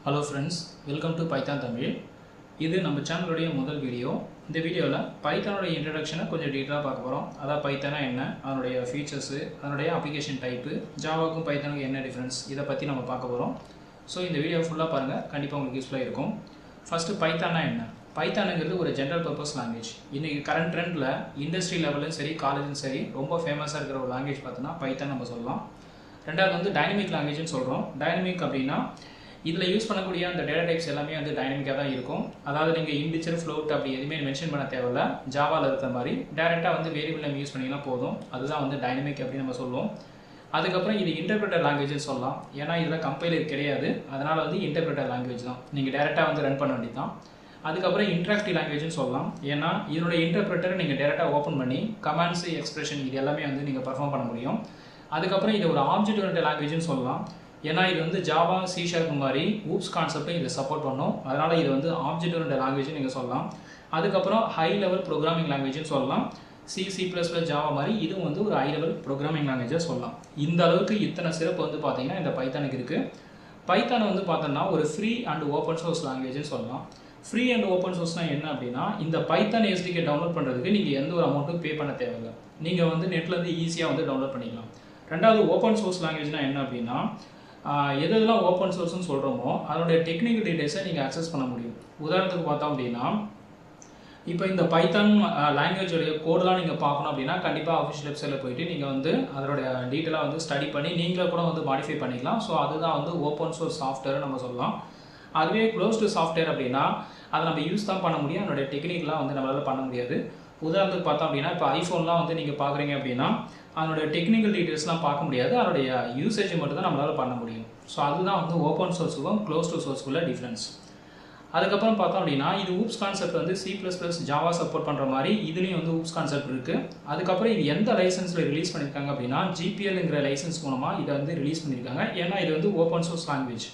Hello friends, welcome to Python Tamil. இது நம்ம சேனலுடைய முதல் வீடியோ. இந்த வீடியோவில் பைத்தானோட இன்ட்ரடக்ஷனை கொஞ்சம் டீட்டெயிலாக பார்க்க போகிறோம். அதாவது பைத்தானா என்ன, அதனுடைய ஃபீச்சர்ஸு, அதனுடைய அப்ளிகேஷன் டைப்பு, ஜாவாவுக்கும் பைத்தானுக்கும் என்ன டிஃப்ரென்ஸ், இதை பற்றி நம்ம பார்க்க போகிறோம். ஸோ இந்த வீடியோ ஃபுல்லாக பாருங்கள், கண்டிப்பாக உங்களுக்கு யூஸ்ஃபுல்லாக இருக்கும். ஃபஸ்ட்டு பைத்தானா என்ன? பைத்தானுங்கிறது ஒரு ஜென்ரல் பர்பஸ் லாங்குவேஜ். இன்றைக்கி கரண்ட் ட்ரெண்டில் இண்டஸ்ட்ரி லெவலும் சரி, காலேஜும் சரி, ரொம்ப ஃபேமஸாக இருக்கிற ஒரு லாங்குவேஜ் பார்த்தோன்னா பைத்தான் நம்ம சொல்லலாம். ரெண்டாவது வந்து டைனமிக் லாங்குவேஜ்னு சொல்கிறோம். டைனமிக் அப்படின்னா இதில் யூஸ் பண்ணக்கூடிய அந்த டேட்டா டைப்ஸ் எல்லாமே வந்து டைனமிக்காக தான் இருக்கும். அதாவது நீங்கள் இன்டிஜர், ஃப்ளோட் அப்படி எதுவுமே மென்ஷன் பண்ண தேவையில்ல. ஜாவாவில் இருக்கிற மாதிரி டேரெக்டாக வந்து வேரியபிள் நம்ம யூஸ் பண்ணிங்கன்னா போதும். அதுதான் வந்து டைனமிக் அப்படின்னு நம்ம சொல்லுவோம். அதுக்கப்புறம் இது இன்டர்பிரட்டர் லாங்குவேஜ்னு சொல்லலாம். ஏன்னா இதில் கம்பைலர் கிடையாது, அதனால் வந்து இன்டர்பிரட்டர் லாங்குவேஜ் தான். நீங்கள் டேரெக்டாக வந்து ரன் பண்ண வேண்டியது தான். அதுக்கப்புறம் இன்ட்ராக்டிவ் லாங்குவேஜ்னு சொல்லலாம். ஏன்னா இதனுடைய இன்டர்பிரட்டரை நீங்கள் டேரெக்டாக ஓப்பன் பண்ணி கமாண்ட்ஸு, எக்ஸ்பிரஷன் இது எல்லாமே வந்து நீங்கள் பர்ஃபார்ம் பண்ண முடியும். அதுக்கப்புறம் இது ஒரு ஆப்ஜெக்ட் ஓரியன்டட் லாங்குவேஜ்னு சொல்லலாம். ஏன்னா இது வந்து ஜாவா, சி ஷார்ப் மாதிரி ஊப்ஸ் கான்செப்ட்டும் இதை சப்போர்ட் பண்ணும். அதனால் இது வந்து ஆப்ஜெக்ட் ஓரியன்டட் லாங்குவேஜ்னு நீங்கள் சொல்லலாம். அதுக்கப்புறம் ஹை லெவல் ப்ரோக்ராமிங் லாங்குவேஜ்னு சொல்லலாம். சி++, ஜாவா மாதிரி இதுவும் வந்து ஒரு ஹை லெவல் ப்ரோக்ராமிங் லாங்குவேஜாக சொல்லலாம். இந்த அளவுக்கு இத்தனை சிறப்பு வந்து பார்த்தீங்கன்னா இந்த பைத்தானுக்கு இருக்குது. பைத்தானை வந்து பார்த்தோன்னா ஒரு ஃப்ரீ அண்ட் ஓப்பன் சோர்ஸ் லாங்குவேஜ்னு சொல்லலாம். ஃப்ரீ அண்ட் ஓப்பன் சோர்ஸ்னால் என்ன அப்படின்னா, இந்த பைத்தான் எஸ்டிகே டவுன்லோட் பண்ணுறதுக்கு நீங்கள் எந்த ஒரு அமௌண்ட்டும் பே பண்ண தேவையில்லை. நீங்கள் வந்து நெட்லேருந்து ஈஸியாக வந்து டவுன்லோட் பண்ணிக்கலாம். ரெண்டாவது ஓப்பன் சோர்ஸ் லாங்குவேஜ்னால் என்ன அப்படின்னா, எதெல்லாம் ஓப்பன் சோர்ஸ்னு சொல்கிறோமோ அதனுடைய டெக்னிக்கல் டீடைல்ஸை நீங்கள் அக்சஸ் பண்ண முடியும். உதாரணத்துக்கு பார்த்தோம் அப்படின்னா, இப்போ இந்த பைத்தான் லாங்குவேஜோடைய கோடெலாம் நீங்கள் பார்க்கணும் அப்படின்னா கண்டிப்பாக அஃபிஷியல் வெப்சைட்டில் போயிட்டு நீங்கள் வந்து அதோடைய டீட்டெயிலாக வந்து ஸ்டடி பண்ணி நீங்களே கூட வந்து மாடிஃபை பண்ணிக்கலாம். ஸோ அதுதான் வந்து ஓப்பன் சோர்ஸ் சாஃப்ட்வேர் நம்ம சொல்லலாம். அதுவே க்ளோஸ்டு சாஃப்ட்வேர் அப்படின்னா அதை நம்ம யூஸ் தான் பண்ண முடியும், அதனுடைய டெக்னிக்லாம் வந்து நம்மளால் பண்ண முடியாது. உதாரணத்துக்கு பார்த்தோம் அப்படின்னா இப்போ ஐஃபோன்லாம் வந்து நீங்கள் பார்க்குறீங்க அப்படின்னா அதனுடைய டெக்னிக்கல் டீட்டெயில்ஸ்லாம் பார்க்க முடியாது, அதனுடைய யூசேஜ் மட்டும் தான் நம்மளால் பண்ண முடியும். ஸோ அதுதான் வந்து ஓப்பன் சோர்ஸுக்கும் க்ளோஸ்டு சோர்ஸுக்குள்ள டிஃப்ரென்ஸ். அதுக்கப்புறம் பார்த்தோம் அப்படின்னா இது ஊப்ஸ் கான்செப்ட் வந்து சி++, ஜாவா சப்போர்ட் பண்ணுற மாதிரி இதுலேயும் வந்து ஊப்ஸ் கான்செப்ட் இருக்குது. அதுக்கப்புறம் இது எந்த லைசன்ஸில் ரிலீஸ் பண்ணியிருக்காங்க அப்படின்னா GPLங்கிற லைசன்ஸ் மூலமாக இதை வந்து ரிலீஸ் பண்ணியிருக்காங்க. ஏன்னா இது வந்து ஓப்பன் சோர்ஸ் லாங்குவேஜ்.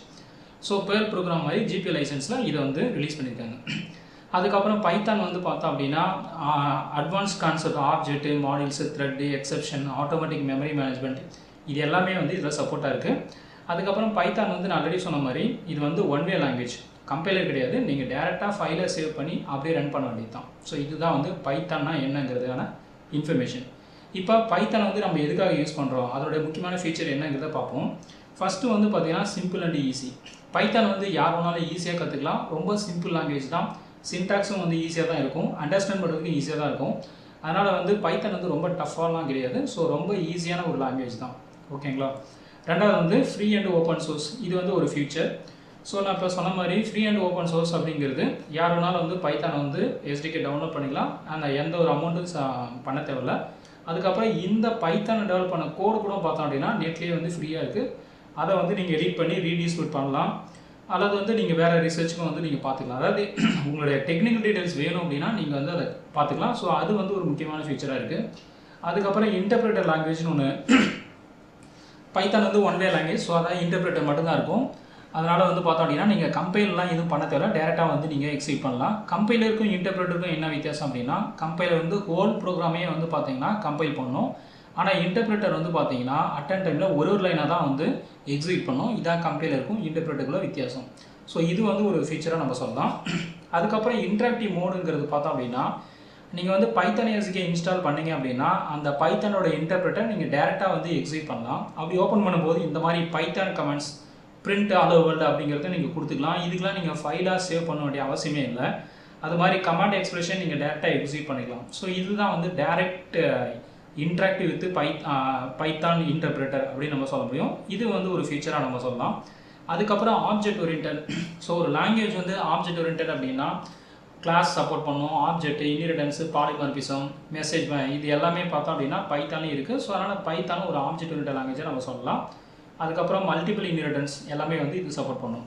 ஸோ பேர் ப்ரோக்ராம் மாதிரி GPL லைசன்ஸில் இதை வந்து ரிலீஸ் பண்ணியிருக்காங்க. அதுக்கப்புறம் பைத்தான் வந்து பார்த்தோம் அப்படின்னா advance concept, object, modules, thread, exception, automatic memory management இது எல்லாமே வந்து இதில் சப்போர்ட்டாக இருக்குது. அதுக்கப்புறம் பைத்தான் வந்து நான் ஆல்ரெடி சொன்ன மாதிரி இது வந்து ஒன் வே லாங்குவேஜ், கம்பைலர் கிடையாது. நீங்கள் டேரெக்டாக ஃபைலை சேவ் பண்ணி அப்படியே ரன் பண்ண வேண்டியது தான். ஸோ இதுதான் வந்து பைத்தான்னா என்னங்கிறதுக்கான இன்ஃபர்மேஷன். இப்போ பைத்தான் வந்து நம்ம எதுக்காக யூஸ் பண்ணுறோம், அதோடைய முக்கியமான ஃபீச்சர் என்னங்கிறத பார்ப்போம். ஃபஸ்ட்டு வந்து பார்த்தீங்கன்னா சிம்பிள் அண்ட் ஈஸி. பைத்தான் வந்து யார் வேணாலும் ஈஸியாக கற்றுக்கலாம். ரொம்ப சிம்பிள் லாங்குவேஜ் தான். சின்டாக்ஸும் வந்து ஈஸியாக தான் இருக்கும், அண்டர்ஸ்டாண்ட் பண்ணுறதுக்கு ஈஸியாக தான் இருக்கும். அதனால் வந்து பைத்தான் வந்து ரொம்ப டஃப்பாலாம் கிடையாது. ஸோ ரொம்ப ஈஸியான ஒரு லாங்குவேஜ் தான். ஓகேங்களா? ரெண்டாவது வந்து ஃப்ரீ அண்ட் ஓப்பன் சோர்ஸ், இது வந்து ஒரு ஃபியூச்சர். ஸோ நான் இப்போ சொன்ன மாதிரி ஃப்ரீ அண்ட் ஓப்பன் சோர்ஸ் அப்படிங்கிறது யார் வேணாலும் வந்து பைத்தானை வந்து எஸ்டிகே டவுன்லோட் பண்ணிக்கலாம். அந்த எந்த ஒரு அமௌண்ட்டும் பண்ண தேவையில்ல. அதுக்கப்புறம் இந்த பைத்தானை டெவலப் பண்ண கோடு கூட பார்த்தோம் அப்படின்னா நெட்லேயே வந்து ஃப்ரீயாக இருக்குது. அதை வந்து நீங்கள் எடிட் பண்ணி ரீடிஸ்ட்ரிபியூட் பண்ணலாம். அல்லது வந்து நீங்கள் வேறு ரிசர்ச்சுக்கும் வந்து நீங்கள் பார்த்துக்கலாம். அதாவது உங்களுடைய டெக்னிக்கல் டீடைல்ஸ் வேணும் அப்படின்னா நீங்கள் வந்து அதை பார்த்துக்கலாம். ஸோ அது வந்து ஒரு முக்கியமான ஃபீச்சராக இருக்குது. அதுக்கப்புறம் இன்டர்பிரட்டர் லாங்குவேஜ்னு ஒன்று. பைத்தான் வந்து ஒன் வே லாங்குவேஜ். ஸோ அதான் இன்டர்பிரட்டர் மட்டும்தான் இருக்கும். அதனால் வந்து பார்த்தோம் அப்படின்னா நீங்கள் கம்பைலர்லாம் எதுவும் பண்ண தேவை, டேரெக்டாக வந்து நீங்கள் எக்ஸிக்யூட் பண்ணலாம். கம்பைலருக்கும் இன்டர்பிரட்டருக்கும் என்ன வித்தியாசம் அப்படின்னா, கம்பைலர் வந்து ஹோல் ப்ரோக்ராமே வந்து பார்த்தீங்கன்னா கம்பைல் பண்ணணும். ஆனால் இன்டர்பிரட்டர் வந்து பார்த்தீங்கன்னா அட்டன் டைமில் ஒரு லைனாக தான் வந்து எக்ஸிக்யூட் பண்ணணும். இதான் கம்பைலருக்கும் இன்டர்பிரட்டருக்குள்ள வித்தியாசம். ஸோ இது வந்து ஒரு ஃபீச்சராக நம்ம சொல்லலாம். அதுக்கப்புறம் இன்ட்ராக்டிவ் மோடுங்கிறது பார்த்தோம் அப்படின்னா நீங்கள் வந்து பைத்தான் எஸ்டிகே இன்ஸ்டால் பண்ணிங்க அப்படின்னா அந்த பைத்தானோட இன்டர்பிரட்டர் நீங்கள் டேரெக்டாக வந்து எக்ஸிக்யூட் பண்ணலாம். அப்படி ஓப்பன் பண்ணும்போது இந்த மாதிரி Python comments, print all over world அப்படிங்கிறத நீங்கள் கொடுத்துக்கலாம். இதுக்கெலாம் நீங்கள் ஃபைலாக சேவ் பண்ண வேண்டிய அவசியமே இல்லை. அது மாதிரி கமாண்ட், எக்ஸ்பிரஷன் நீங்கள் டேரெக்டாக எக்ஸிக்யூட் பண்ணிக்கலாம். ஸோ இதுதான் வந்து direct interactive with Python interpreter அப்படின்னு நம்ம சொல்ல முடியும். இது வந்து ஒரு ஃபீச்சராக நம்ம சொல்லலாம். அதுக்கப்புறம் ஆப்ஜெக்ட் ஓரியன்டட். ஸோ ஒரு லாங்குவேஜ் வந்து ஆப்ஜெக்ட் ஓரியன்டட் அப்படின்னா கிளாஸ் சப்போர்ட் பண்ணும், ஆப்ஜெக்ட், இன்ஹெரிட்டன்ஸு, பாலிமார்பிசம், மெசேஜ் இது எல்லாமே பார்த்தோம் அப்படின்னா பைத்தானே இருக்குது. ஸோ அதனால் பைத்தானும் ஒரு ஆப்ஜெக்ட் ஓரியன்டட் லாங்குவேஜை நம்ம சொல்லலாம். அதுக்கப்புறம் மல்டிபிள் இன்ஹெரிட்டன்ஸ் எல்லாமே வந்து இது சப்போர்ட் பண்ணும்.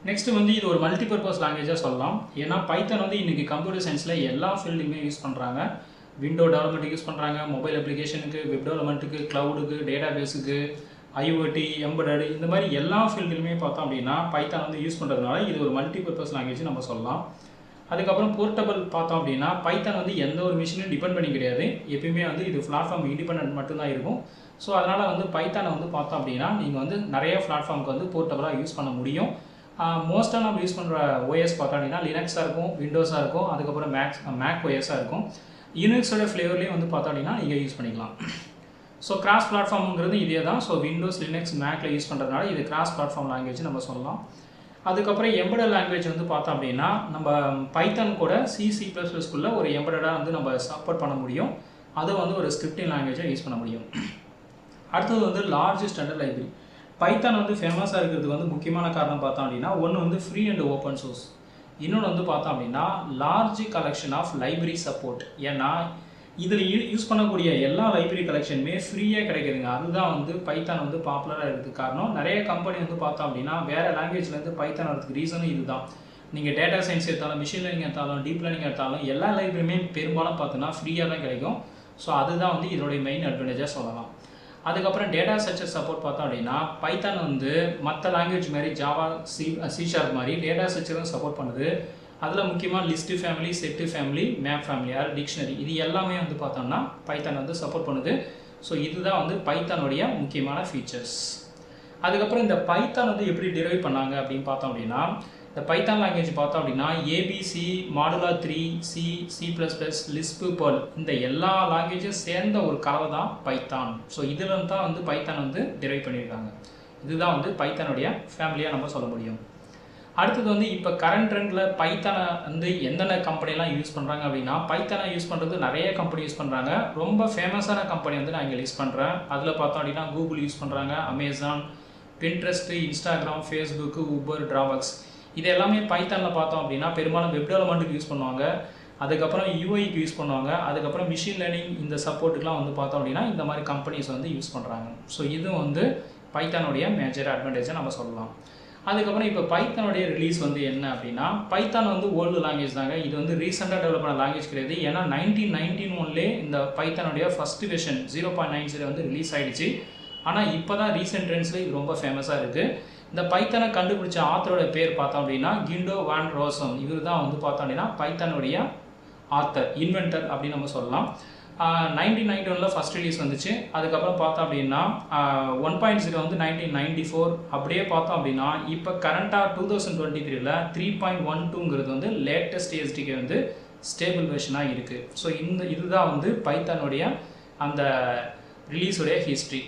நெக்ஸ்ட் வந்து இது ஒரு மல்டிபர்பஸ் லாங்குவேஜாக சொல்லலாம். ஏன்னா பைத்தான் வந்து இன்றைக்கி கம்ப்யூட்டர் சயின்ஸில் எல்லா ஃபீல்டுமே யூஸ் பண்ணுறாங்க. விண்டோ டெவலப்மெண்ட்டுக்கு யூஸ் பண்ணுறாங்க, மொபைல் அப்ளிகேஷனுக்கு, வெப் டெவலப்மெண்ட்டுக்கு, க்ளவுடுக்கு, டேட்டா பேஸுக்கு, IoT, எம்பெடட் இந்த மாதிரி எல்லா ஃபீல்டுலையுமே பார்த்தோம் அப்படின்னா பைத்தான் வந்து யூஸ் பண்ணுறதுனால இது ஒரு மல்டிபர்பஸ் லாங்குவேஜ் நம்ம சொல்லலாம். அதுக்கப்புறம் போர்ட்டபிள் பார்த்தோம் அப்படின்னா பைத்தான் வந்து எந்த ஒரு மிஷினையும் டிபெண்ட் பண்ணி கிடையாது. எப்பயுமே வந்து இது பிளாட்ஃபார்ம் இண்டிபெண்ட் மட்டும்தான் இருக்கும். ஸோ அதனால் வந்து பைத்தானை வந்து பார்த்தோம் அப்படின்னா நீங்கள் வந்து நிறைய பிளாட்ஃபார்முக்கு வந்து போர்ட்டபிளாக யூஸ் பண்ண முடியும். மோஸ்ட்டாக நம்ம யூஸ் பண்ணுற ஓஎஸ் பார்த்தோம் அப்படின்னா லினக்ஸாக இருக்கும், விண்டோஸாக இருக்கும், அதுக்கப்புறம் மேக் ஓஎஸாக இருக்கும். யூனிக்ஸோட ஃப்ளேவர்லேயும் வந்து பார்த்தோம் அப்படின்னா நீங்கள் யூஸ் பண்ணிக்கலாம். ஸோ கிராஸ் பிளாட்ஃபார்முங்கிறது இதே தான். ஸோ விண்டோஸ், லினக்ஸ், மேக்கில் யூஸ் பண்ணுறதுனால இது கிராஸ் பிளாட்ஃபார்ம் லாங்குவேஜ் நம்ம சொல்லலாம். அதுக்கப்புறம் எம்பெடட் லாங்குவேஜ் வந்து பார்த்தோம் அப்படின்னா நம்ம பைத்தான் கூட C++குள்ளே ஒரு எம்பெடடாக வந்து நம்ம சப்போர்ட் பண்ண முடியும். அதை வந்து ஒரு ஸ்கிரிப்டிங் லாங்குவேஜாக யூஸ் பண்ண முடியும். அடுத்தது வந்து லார்ஜ் ஸ்டாண்டர்ட் லைப்ரரி. பைத்தான் வந்து ஃபேமஸாக இருக்கிறதுக்கு வந்து முக்கியமான காரணம் பார்த்தோம் அப்படின்னா ஒன்று வந்து ஃப்ரீ அண்ட் ஓப்பன் சோர்ஸ், இன்னொன்று வந்து பார்த்தோம் அப்படின்னா large collection of library support. ஏன்னா இதில் யூஸ் பண்ணக்கூடிய எல்லா லைப்ரரி கலெக்ஷனுமே ஃப்ரீயாக கிடைக்குதுங்க. அதுதான் வந்து பைத்தான் வந்து பாப்புலராக இருக்கிறதுக்கு காரணம். நிறைய கம்பெனி வந்து பார்த்தோம் அப்படின்னா வேறு லாங்குவேஜ்லேருந்து பைத்தான் வரதுக்கு ரீசனும் இதுதான். நீங்கள் டேட்டா சயின்ஸ் எடுத்தாலும், மிஷின் லேர்னிங் எடுத்தாலும், டீப் லேர்னிங் எடுத்தாலும் எல்லா லைப்ரரியுமே பெரும்பாலும் பார்த்தோன்னா ஃப்ரீயாக தான் கிடைக்கும். ஸோ அதுதான் வந்து இதனுடைய மெயின் அட்வான்டேஜாக சொல்லலாம். அதுக்கப்புறம் டேட்டா ஸ்ட்ரக்சர் சப்போர்ட் பார்த்தோம் அப்படின்னா பைத்தான் வந்து மற்ற லாங்குவேஜ் மாதிரி ஜாவா, சி ஷார்ப் மாதிரி டேட்டா ஸ்ட்ரக்சரும் சப்போர்ட் பண்ணுது. அதில் முக்கியமாக list family, set family, map family or dictionary இது எல்லாமே வந்து பார்த்தோம்னா பைத்தான் வந்து சப்போர்ட் பண்ணுது. ஸோ இதுதான் வந்து பைத்தானுடைய முக்கியமான ஃபீச்சர்ஸ். அதுக்கப்புறம் இந்த பைத்தான் வந்து எப்படி டிரைவ் பண்ணாங்க அப்படின்னு பார்த்தோம் அப்படின்னா இந்த பைத்தான் லாங்குவேஜ் பார்த்தோம் அப்படின்னா ABC, Modula 3, C++, lisp, Perl இந்த எல்லா லாங்குவேஜும் சேர்ந்த ஒரு கலவை தான் பைத்தான். ஸோ இதில் தான் வந்து பைத்தான் வந்து டிரைவ் பண்ணியிருக்காங்க. இதுதான் வந்து பைத்தானுடைய ஃபேமிலியாக நம்ம சொல்ல முடியும். அடுத்தது வந்து இப்போ கரண்ட் ட்ரெண்டில் பைத்தானை வந்து எந்தெந்த கம்பெனிலாம் யூஸ் பண்ணுறாங்க அப்படின்னா பைத்தானை யூஸ் பண்ணுறது நிறைய கம்பெனி யூஸ் பண்ணுறாங்க. ரொம்ப ஃபேமஸான கம்பெனி வந்து நான் இங்கே யூஸ் பண்ணுறேன். அதில் பார்த்தோம் அப்படின்னா கூகுள் யூஸ் பண்ணுறாங்க, Amazon, Pinterest, Instagram, Facebook, Uber, Dropbox இது எல்லாமே பைத்தானில் பார்த்தோம் அப்படின்னா பெரும்பாலும் வெப் டெவலப்மெண்ட்டுக்கு யூஸ் பண்ணுவாங்க. அதுக்கப்புறம் யூஐக்கு யூஸ் பண்ணுவாங்க. அதுக்கப்புறம் மிஷின் லேர்னிங் இந்த சப்போர்ட்டுக்குலாம் வந்து பார்த்தோம் அப்படின்னா இந்த மாதிரி கம்பெனிஸ் வந்து யூஸ் பண்ணுறாங்க. ஸோ இதுவும் வந்து பைத்தானுடைய மேஜர் அட்வான்டேஜாக நம்ம சொல்லலாம். அதுக்கப்புறம் இப்போ பைத்தானுடைய ரிலீஸ் வந்து என்ன அப்படின்னா பைத்தான் வந்து ஓல்டு லாங்குவேஜ் தாங்க. இது வந்து ரீசெண்டாக டெவலப் பண்ண லாங்குவேஜ் கிடையாது. ஏன்னா 1991 இந்த பைத்தானுடைய ஃபஸ்ட் வெர்ஷன் 0.90 வந்து ரிலீஸ் ஆகிடுச்சு. ஆனால் இப்போ தான் ரீசெண்ட் ட்ரெண்ட்ஸில் இது ரொம்ப ஃபேமஸாக இருக்குது. இந்த பைத்தானை கண்டுபிடிச்ச ஆத்தரோட பேர் பார்த்தோம் அப்படின்னா கிண்டோ வான் ரோசம். இவர் தான் வந்து பார்த்தோம் அப்படின்னா பைத்தானுடைய ஆத்தர், இன்வென்டர் அப்படின்னு நம்ம சொல்லலாம். 1991 ஃபஸ்ட் ரிலீஸ் வந்துச்சு. அதுக்கப்புறம் பார்த்தோம் அப்படின்னா 1.0 வந்து 1994. அப்படியே பார்த்தோம் அப்படின்னா இப்போ கரண்ட்டாக 2023 3.12ங்கிறது வந்து லேட்டஸ்ட் எஸ்டிகே வந்து ஸ்டேபிள் வெர்ஷனாக இருக்குது. ஸோ இதுதான் வந்து பைத்தானுடைய அந்த ரிலீஸுடைய ஹிஸ்ட்ரி.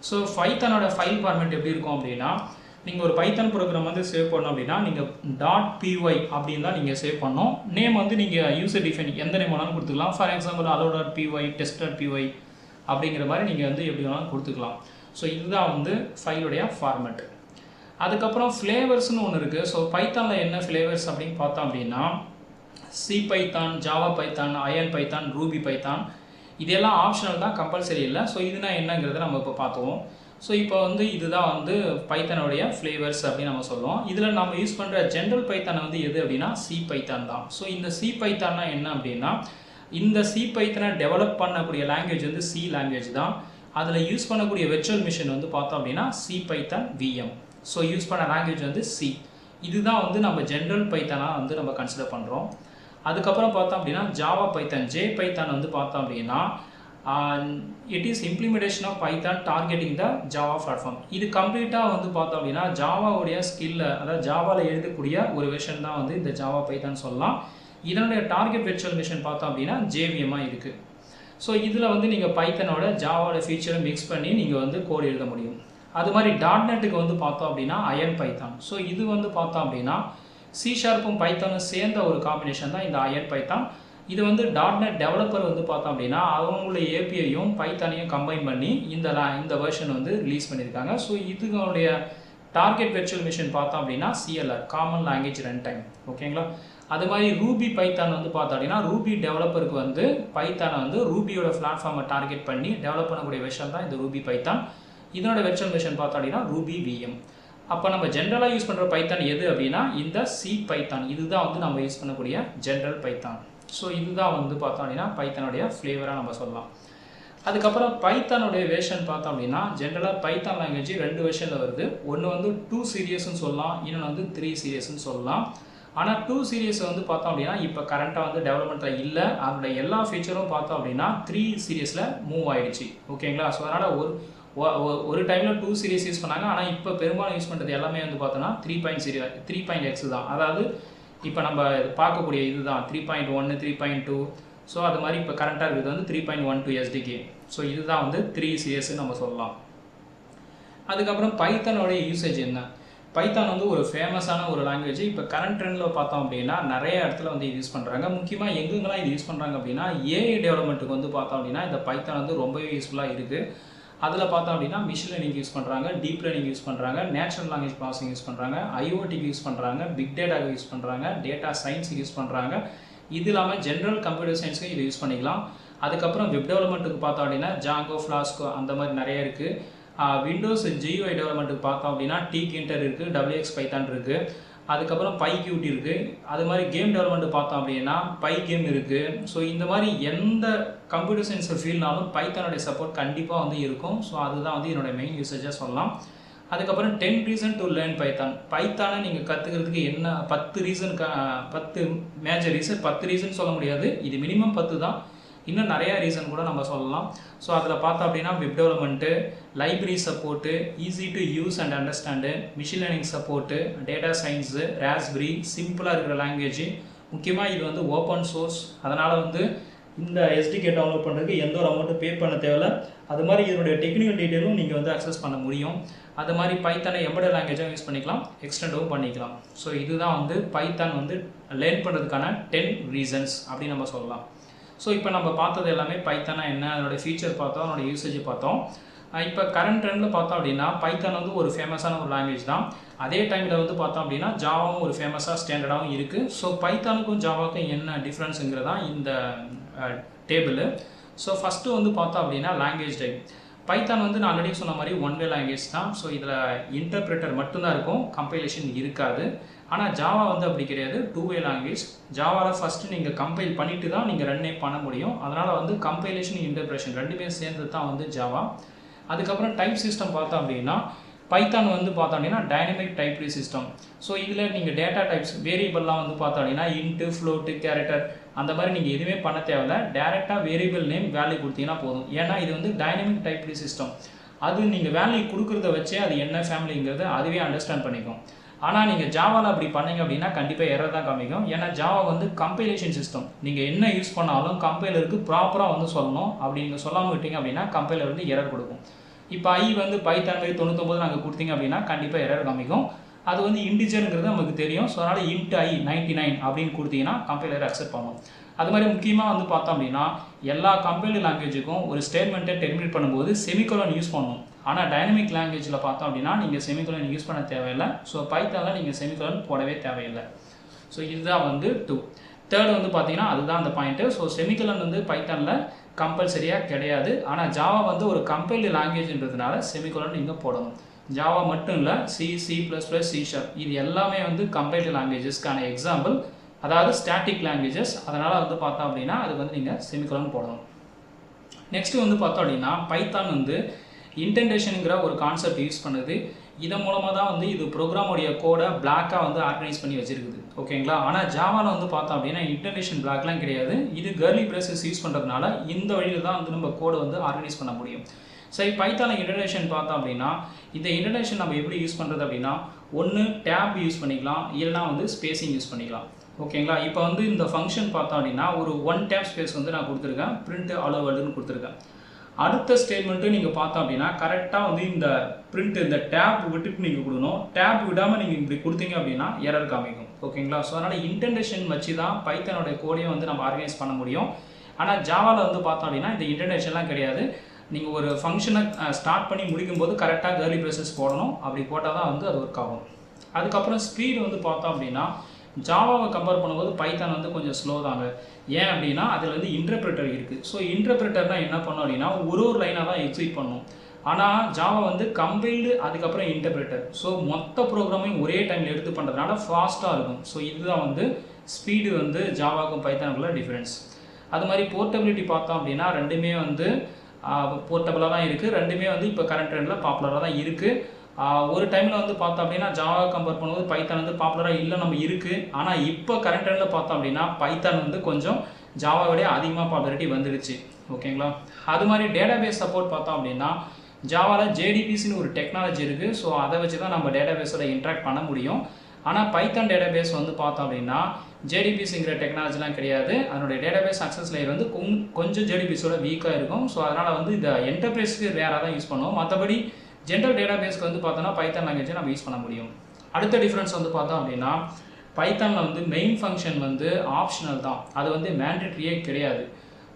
ஸோ பைத்தானோட ஃபைல் ஃபார்மேட் எப்படி இருக்கும் அப்படின்னா நீங்கள் ஒரு பைத்தான் ப்ரோக்ராம் வந்து சேவ் பண்ணோம் அப்படின்னா நீங்கள் .py அப்படின்னு தான் நீங்கள் சேவ் பண்ணோம். நேம் வந்து நீங்கள் யூசர் டிஃபைன் எந்த நேம் வேணாலும் கொடுத்துக்கலாம். ஃபார் எக்ஸாம்பிள் allo.py, test.py அப்படிங்கிற மாதிரி நீங்கள் வந்து எப்படி வேணாலும் கொடுத்துக்கலாம். ஸோ இதுதான் வந்து ஃபைலுடைய ஃபார்மேட். அதுக்கப்புறம் ஃப்ளேவர்ஸ்னு ஒன்று இருக்குது. ஸோ பைத்தானில் என்ன ஃப்ளேவர்ஸ் அப்படின்னு பார்த்தோம் அப்படின்னா C Python, Java Python, Iron Python, Ruby Python இதெல்லாம் ஆப்ஷனல் தான், கம்பல்சரி இல்லை. ஸோ இதுனா என்னங்கிறத நம்ம இப்போ பார்த்துவோம். ஸோ இப்போ வந்து இதுதான் வந்து பைத்தானுடைய ஃப்ளேவர்ஸ் அப்படின்னு நம்ம சொல்லுவோம். இதில் நம்ம யூஸ் பண்ணுற ஜென்ரல் பைத்தானை வந்து எது அப்படின்னா சி பைத்தான் தான். ஸோ இந்த சி பைத்தான்னா என்ன அப்படின்னா இந்த சி பைத்தானை டெவலப் பண்ணக்கூடிய லாங்குவேஜ் வந்து சி லாங்குவேஜ் தான். அதில் யூஸ் பண்ணக்கூடிய வெர்ச்சுவல் மிஷின் வந்து பார்த்தோம் அப்படின்னா C Python VM. So use பண்ண லாங்குவேஜ் வந்து சி. இதுதான் வந்து நம்ம ஜென்ரல் பைத்தானாக வந்து நம்ம கன்சிடர் பண்ணுறோம். அதுக்கப்புறம் பார்த்தோம் அப்படின்னா ஜாவா பைத்தான், ஜே பைத்தான் வந்து பார்த்தோம் அப்படின்னா it is implementation of Python targeting the Java platform. இது கம்ப்ளீட்டாக வந்து பார்த்தோம் அப்படின்னா ஜாவாவுடைய ஸ்கில்லை, அதாவது ஜாவாவில் எழுதக்கூடிய ஒரு வெர்ஷன் தான் வந்து இந்த ஜாவா பைத்தான் சொல்லலாம். இதனுடைய டார்கெட் வெர்ச்சுவல் மிஷின் பார்த்தோம் அப்படின்னா ஜேவிஎம்மாக இருக்குது. ஸோ இதில் வந்து நீங்கள் பைத்தனோட ஜாவாவோட ஃபீச்சரை மிக்ஸ் பண்ணி நீங்கள் வந்து கோட் எழுத முடியும். அது மாதிரி .NETக்கு வந்து பார்த்தோம் அப்படின்னா அயன் பைத்தான். ஸோ இது வந்து பார்த்தோம் அப்படின்னா C# பைத்தானும் சேர்ந்த ஒரு காம்பினேஷன் தான் இந்த அயன் பைத்தான். இது வந்து .NET டெவலப்பர் வந்து பார்த்தோம் அப்படின்னா அவங்களுடைய ஏபிஐயும் பைத்தானையும் கம்பைன் பண்ணி இந்த வெர்ஷன் வந்து ரிலீஸ் பண்ணியிருக்காங்க. ஸோ இதுங்களுடைய டார்கெட் வெர்ச்சுவல் மிஷின் பார்த்தோம் அப்படின்னா CLR, common language run time. ஓகேங்களா? அது மாதிரி ரூபி பைத்தான் வந்து பார்த்தோம் அப்படின்னா ரூபி டெவலப்பருக்கு வந்து பைத்தானை வந்து ரூபியோட பிளாட்ஃபார்மை டார்கெட் பண்ணி டெவலப் பண்ணக்கூடிய வெர்ஷன் தான் இந்த ரூபி பைத்தான். இதனோட வெர்ச்சுவல் மிஷின் பார்த்தோம் அப்படின்னா ரூபி விஎம். அப்போ நம்ம ஜென்ரலாக யூஸ் பண்ணுற பைத்தான் எது அப்படின்னா இந்த சி பைத்தான். இதுதான் வந்து நம்ம யூஸ் பண்ணக்கூடிய ஜென்ரல் பைத்தான். ஸோ இதுதான் வந்து பார்த்தோம் அப்படின்னா பைத்தானுடைய ஃப்ளேவராக நம்ம சொல்லலாம். அதுக்கப்புறம் பைத்தானுடைய வெர்ஷன் பார்த்தோம் அப்படின்னா ஜென்ரலாக பைத்தான் லாங்குவேஜ் 2 வெர்ஷனில் வருது. ஒன்று வந்து 2 சீரியஸ்ன்னு சொல்லலாம், இன்னொன்று வந்து 3 சீரியஸ்ன்னு சொல்லலாம். ஆனால் 2 சீரியஸ் வந்து பார்த்தோம் அப்படின்னா இப்போ கரண்ட்டாக வந்து டெவலப்மெண்ட்டில் இல்லை. அதோட எல்லா ஃபீச்சரும் பார்த்தோம் அப்படின்னா 3 சீரியஸில் மூவ் ஆகிடுச்சு. ஓகேங்களா? ஸோ அதனால் ஒரு டைமில் 2 சீரிஸ் யூஸ் பண்ணாங்க. ஆனால் இப்போ பெரும்பாலும் யூஸ் பண்ணுறது எல்லாமே வந்து பார்த்தோன்னா 3.0 3.x தான். அதாவது இப்போ நம்ம பார்க்கக்கூடிய இதுதான் 3.1 3.2. ஸோ அது மாதிரி இப்போ கரண்ட்டாக இருக்கிறது வந்து 3.12 SDK. ஸோ இதுதான் வந்து 3 CS நம்ம சொல்லலாம். அதுக்கப்புறம் பைத்தானோடைய யூசேஜ் என்ன? பைத்தான் வந்து ஒரு ஃபேமஸான ஒரு லாங்குவேஜ். இப்போ கரண்ட் ட்ரெண்டில் பார்த்தோம் அப்படின்னா நிறைய இடத்துல வந்து யூஸ் பண்ணுறாங்க. முக்கியமாக எங்கெங்கெல்லாம் இது யூஸ் பண்ணுறாங்க அப்படின்னா ஏஐ டெவலப்மெண்ட்டுக்கு வந்து பார்த்தோம் அப்படின்னா இந்த பைத்தான் வந்து ரொம்பவே யூஸ்ஃபுல்லாக இருக்குது. அதில் பார்த்தோம் அப்படின்னா மிஷின் லேர்னிங் யூஸ் பண்ணுறாங்க, டீப் லேர்னிங் யூஸ் பண்ணுறாங்க, நேச்சுரல் லாங்குவேஜ் ப்ராசஸிங் யூஸ் பண்ணுறாங்க, ஐஓடிக்கு யூஸ் பண்ணுறாங்க, பிக் டேட்டாவுக்கு யூஸ் பண்ணுறாங்க, டேட்டா சயின்ஸுக்கு யூஸ் பண்ணுறாங்க. இது இல்லாமல் ஜென்ரல் கம்ப்யூட்டர் சயின்ஸுக்கு இது யூஸ் பண்ணிக்கலாம். அதுக்கப்புறம் வெப் டெவலப்மெண்ட்டுக்கு பார்த்தோம் அப்படின்னா ஜாங்கோ, ஃப்ளாஸ்கோ அந்த மாதிரி நிறைய இருக்குது. விண்டோஸ் GUI டெவலப்மெண்ட்டுக்கு பார்த்தோம் அப்படின்னா டீகிண்டர் இருக்குது, WX பைத்தான் இருக்குது. அதுக்கப்புறம் PyQt இருக்குது. அது மாதிரி கேம் டெவலப்மெண்ட் பார்த்தோம் அப்படின்னா PyGame இருக்குது. ஸோ இந்த மாதிரி எந்த கம்ப்யூட்டர் சயின்ஸ் ஃபீல்ட்னாலும் பைத்தானுடைய சப்போர்ட் கண்டிப்பாக வந்து இருக்கும். ஸோ அதுதான் வந்து என்னோடய மெயின் யூசேஜாக சொல்லலாம். அதுக்கப்புறம் 10 ரீசன் டு லேர்ன் பைத்தான். பைத்தானை நீங்கள் கற்றுக்கிறதுக்கு என்ன 10 ரீசன் 10 மேஜர் ரீசன் 10 ரீசன் சொல்ல முடியாது, இது மினிமம் 10 தான். இன்னும் நிறையா ரீசன் கூட நம்ம சொல்லலாம். ஸோ அதில் பார்த்தோம் அப்படின்னா web development, library support, easy to use and understand, machine learning support, data science, raspberry, சிம்பிளாக இருக்கிற லாங்குவேஜ். முக்கியமாக இது வந்து ஓப்பன் சோர்ஸ். அதனால் வந்து இந்த SDK டவுன்லோட் பண்ணுறதுக்கு எந்த ஒரு அமௌண்ட்டும் பே பண்ண தேவையில்ல. அது மாதிரி இதனுடைய டெக்னிக்கல் டீட்டெயிலும் நீங்கள் வந்து அக்சஸ் பண்ண முடியும். அது மாதிரி பைத்தானை எம்பெடட் லாங்குவேஜாக யூஸ் பண்ணிக்கலாம், எக்ஸ்டெண்டும் பண்ணிக்கலாம். ஸோ இதுதான் வந்து பைத்தான் வந்து லேர்ன் பண்ணுறதுக்கான 10 ரீசன்ஸ் அப்படின்னு நம்ம சொல்லலாம். ஸோ இப்போ நம்ம பார்த்தது எல்லாமே பைத்தானா என்ன, அதோட ஃபீச்சர் பார்த்தோம், அதோட யூசேஜ் பார்த்தோம். இப்போ கரண்ட் ட்ரெண்டில் பார்த்தோம் அப்படின்னா பைத்தான் வந்து ஒரு ஃபேமஸான ஒரு லாங்குவேஜ் தான். அதே டைமில் வந்து பார்த்தோம் அப்படின்னா ஜாவாவும் ஒரு ஃபேமஸாக ஸ்டாண்டர்டாகவும் இருக்குது. ஸோ பைத்தானுக்கும் ஜாவாவுக்கும் என்ன டிஃப்ரென்ஸுங்கிறதா இந்த டேபிள். ஸோ ஃபஸ்ட்டு வந்து பார்த்தோம் அப்படின்னா லாங்குவேஜ் டைப். பைத்தான் வந்து நான் ஆல்ரெடி சொன்ன மாதிரி ஒன் வே லாங்குவேஜ் தான். ஸோ இதில் இன்டர்பிரேட்டர் மட்டும்தான் இருக்கும், கம்பைலேஷன் இருக்காது. ஆனால் ஜாவா வந்து அப்படி கிடையாது, 2 வே லாங்குவேஜ். ஜாவாவில் ஃபஸ்ட்டு நீங்கள் கம்பைல் பண்ணிவிட்டு தான் நீங்கள் ரன்னே பண்ண முடியும். அதனால் வந்து கம்பைலேஷன் இன்டர்பிரேஷன் ரெண்டுமே சேர்ந்து தான் வந்து ஜாவா. அதுக்கப்புறம் டைப் சிஸ்டம் பார்த்தோம் அப்படின்னா பைத்தான் வந்து பார்த்தோம் அப்படின்னா டைனமிக் டைப்ரி சிஸ்டம். ஸோ இதில் நீங்கள் டேட்டா டைப்ஸ் வேரியபிள்லாம் வந்து பார்த்தோம் அப்படின்னா இன்ட்டு, ஃப்ளோட்டு, கேரக்டர் அந்த மாதிரி நீங்கள் எதுவுமே பண்ண தேவையில்ல. டேரெக்டாக வேரியபிள் நேம் வேல்யூ கொடுத்தீங்கன்னா போதும். ஏன்னா இது வந்து டைனமிக் டைப்ரி சிஸ்டம். அது நீங்கள் வேல்யூ கொடுக்குறத வச்சே அது என்ன ஃபேமிலிங்கிறத அதுவே அண்டர்ஸ்டாண்ட் பண்ணிக்கும். ஆனால் நீங்கள் ஜாவாவில் அப்படி பண்ணீங்க அப்படின்னா கண்டிப்பாக எரர் தான் காமிக்கும். ஏன்னா ஜாவா வந்து கம்பைலேஷன் சிஸ்டம். நீங்கள் என்ன யூஸ் பண்ணாலும் கம்பைலருக்கு ப்ராப்பராக வந்து சொல்லணும். அப்படி நீங்கள் சொல்லாமல் விட்டீங்க அப்படின்னா கம்பைலர் வந்து எரர் கொடுக்கும். இப்போ வந்து பைத்தான் மாதிரி 99 நாங்கள் கொடுத்தீங்க அப்படின்னா கண்டிப்பாக எரர் காமிக்கும். அது வந்து இன்டிஜருங்கிறது நமக்கு தெரியும். ஸோ அதனால் int I 99 அப்படின்னு கொடுத்தீங்கன்னா கம்பைலர் அக்செப்ட் பண்ணும். அது மாதிரி முக்கியமாக வந்து பார்த்தோம் அப்படின்னா எல்லா கம்பைலர் லாங்குவேஜுக்கும் ஒரு ஸ்டேட்மெண்ட்டை டெர்மினேட் பண்ணும்போது செமிகோலன் யூஸ் பண்ணணும். ஆனால் டைனமிக் லாங்குவேஜில் பார்த்தோம் அப்படின்னா நீங்கள் செமிகோலன் யூஸ் பண்ண தேவையில்லை. ஸோ பைத்தானில் நீங்கள் செமிகோலன் போடவே தேவையில்லை. ஸோ இதுதான் வந்து 2. தேர்ட் வந்து பார்த்தீங்கன்னா அதுதான் அந்த பாயிண்ட்டு. ஷோ செமிகோலன் வந்து பைத்தானில் கம்பல்சரியாக கிடையாது. ஆனால் ஜாவா வந்து ஒரு கம்பைல்டு லாங்குவேஜ்ன்றதுனால செமிகோலன் இங்கே போடணும். ஜாவா மட்டும் இல்லை, C++, C#, இது எல்லாமே வந்து கம்பைல்டு லாங்குவேஜஸ்க்கான எக்ஸாம்பிள். அதாவது ஸ்டாட்டிக் லாங்குவேஜஸ். அதனால் வந்து பார்த்தோம் அப்படின்னா அதுக்கு வந்து நீங்கள் செமிகோலன் போடணும். நெக்ஸ்ட் வந்து பார்த்தோம் அப்படின்னா பைத்தான் வந்து இன்டென்டேஷனுங்கிற ஒரு கான்செப்ட் யூஸ் பண்ணுது. இதன் மூலமாக தான் வந்து இது ப்ரோக்ராமுடைய கோடை பிளாக்காக வந்து ஆர்கனைஸ் பண்ணி வச்சிருக்குது. ஓகேங்களா? ஆனால் ஜாவாவில் வந்து பார்த்தோம் அப்படின்னா இன்டென்டேஷன் பிளாக்லாம் கிடையாது. இது கர்லி பிரேசஸ் யூஸ் பண்ணுறதுனால இந்த வழியில் தான் வந்து நம்ம கோடை வந்து ஆர்கனைஸ் பண்ண முடியும். சரி, பைத்தானில் இன்டென்டேஷன் பார்த்தோம் அப்படின்னா இந்த இன்டென்டேஷன் நம்ம எப்படி யூஸ் பண்ணுறது அப்படின்னா ஒன்று டேப் யூஸ் பண்ணிக்கலாம், இல்லைனா வந்து ஸ்பேசிங் யூஸ் பண்ணிக்கலாம். ஓகேங்களா? இப்போ வந்து இந்த ஃபங்க்ஷன் பார்த்தோம் அப்படின்னா ஒரு 1 டேப் ஸ்பேஸ் வந்து நான் கொடுத்துருக்கேன், பிரிண்ட் அலோவல்டுன்னு கொடுத்துருக்கேன். அடுத்த ஸ்டேட்மெண்ட்டு நீங்கள் பார்த்தோம் அப்படின்னா கரெக்டாக வந்து இந்த பிரிண்ட் இந்த டேப் விட்டுட்டு நீங்கள் கொடுக்கணும். டேப் விடாமல் நீங்கள் இப்படி கொடுத்தீங்க அப்படின்னா எரர் காமிக்கும். ஓகேங்களா? ஸோ அதனால் இன்டென்டேஷன் வச்சு தான் பைத்தானோட கோடையும் வந்து நம்ம ஆர்கனைஸ் பண்ண முடியும். ஆனால் ஜாவாவில் வந்து பார்த்தோம் அப்படின்னா இந்த இன்டென்டேஷன்லாம் கிடையாது. நீங்கள் ஒரு ஃபங்க்ஷனை ஸ்டார்ட் பண்ணி முடிக்கும்போது கரெக்டாக கர்லி பிரேசஸ் போடணும். அப்படி போட்டால் தான் வந்து அது ஒர்க் ஆகும். அதுக்கப்புறம் ஸ்பீடு வந்து பார்த்தோம் அப்படின்னா ஜாவாவை கம்பேர் பண்ணும்போது பைத்தான் வந்து கொஞ்சம் ஸ்லோ தாங்க. ஏன் அப்படின்னா அதில் வந்து இன்டர்பிரேட்டர் இருக்குது. ஸோ இன்டர்பிரேட்டர்னா என்ன பண்ணும் அப்படின்னா ஒரு லைனாக தான் எக்ஸிக்யூட் பண்ணும். ஆனால் ஜாவா வந்து கம்பைல்டு அதுக்கப்புறம் இன்டர்பிரேட்டர். ஸோ மொத்த ப்ரோக்ராமையும் ஒரே டைமில் எடுத்து பண்ணுறதுனால ஃபாஸ்ட்டாக இருக்கும். ஸோ இதுதான் வந்து ஸ்பீடு வந்து ஜாவாவுக்கும் பைத்தானுக்குள்ள டிஃப்ரென்ஸ். அது மாதிரி போர்ட்டபிலிட்டி பார்த்தோம் அப்படின்னா ரெண்டுமே வந்து போர்ட்டபிளாக தான் இருக்குது. ரெண்டுமே வந்து இப்போ கரண்ட் ட்ரெண்டில் பாப்புலராக தான் இருக்குது. ஒரு டைமில் வந்து பார்த்தோம் அப்படின்னா ஜாவா கம்பேர் பண்ணும்போது பைத்தான் வந்து பாப்புலராக இல்லை நம்ம இருக்குது. ஆனால் இப்போ கரண்ட் ட்ரெண்டில் பார்த்தோம் அப்படின்னா பைத்தான் வந்து கொஞ்சம் ஜாவாவோடைய அதிகமாக பாப்புலாரிட்டி வந்துடுச்சு. ஓகேங்களா? அது மாதிரி டேட்டாபேஸ் சப்போர்ட் பார்த்தோம் அப்படின்னா ஜாவாவில் ஜேடிபிசின்னு ஒரு டெக்னாலஜி இருக்குது. ஸோ அதை வச்சு தான் நம்ம டேட்டாபேஸோட இன்ட்ராக்ட் பண்ண முடியும். ஆனால் பைத்தான் டேட்டாபேஸ் வந்து பார்த்தோம் அப்படின்னா ஜேடிபிசிங்கிற டெக்னாலஜிலாம் கிடையாது. அதனுடைய டேட்டாபேஸ் அக்சஸ் லேயர் வந்து கொஞ்சம் ஜேடிபிஸோட வீக்காக இருக்கும். ஸோ அதனால் வந்து இந்த என்டர்பிரைஸ்க்கு வேறு தான் யூஸ் பண்ணுவோம். மற்றபடி ஜென்ரல் டேட்டாபேஸ்க்கு வந்து பார்த்தோன்னா பைத்தான் லாங்குவேஜை நம்ம யூஸ் பண்ண முடியும். அடுத்த டிஃப்ரென்ஸ் வந்து பார்த்தோம் அப்படின்னா பைத்தானில் வந்து மெயின் ஃபங்க்ஷன் வந்து ஆப்ஷனல் தான், அது வந்து மேண்டேட்ரியே கிடையாது.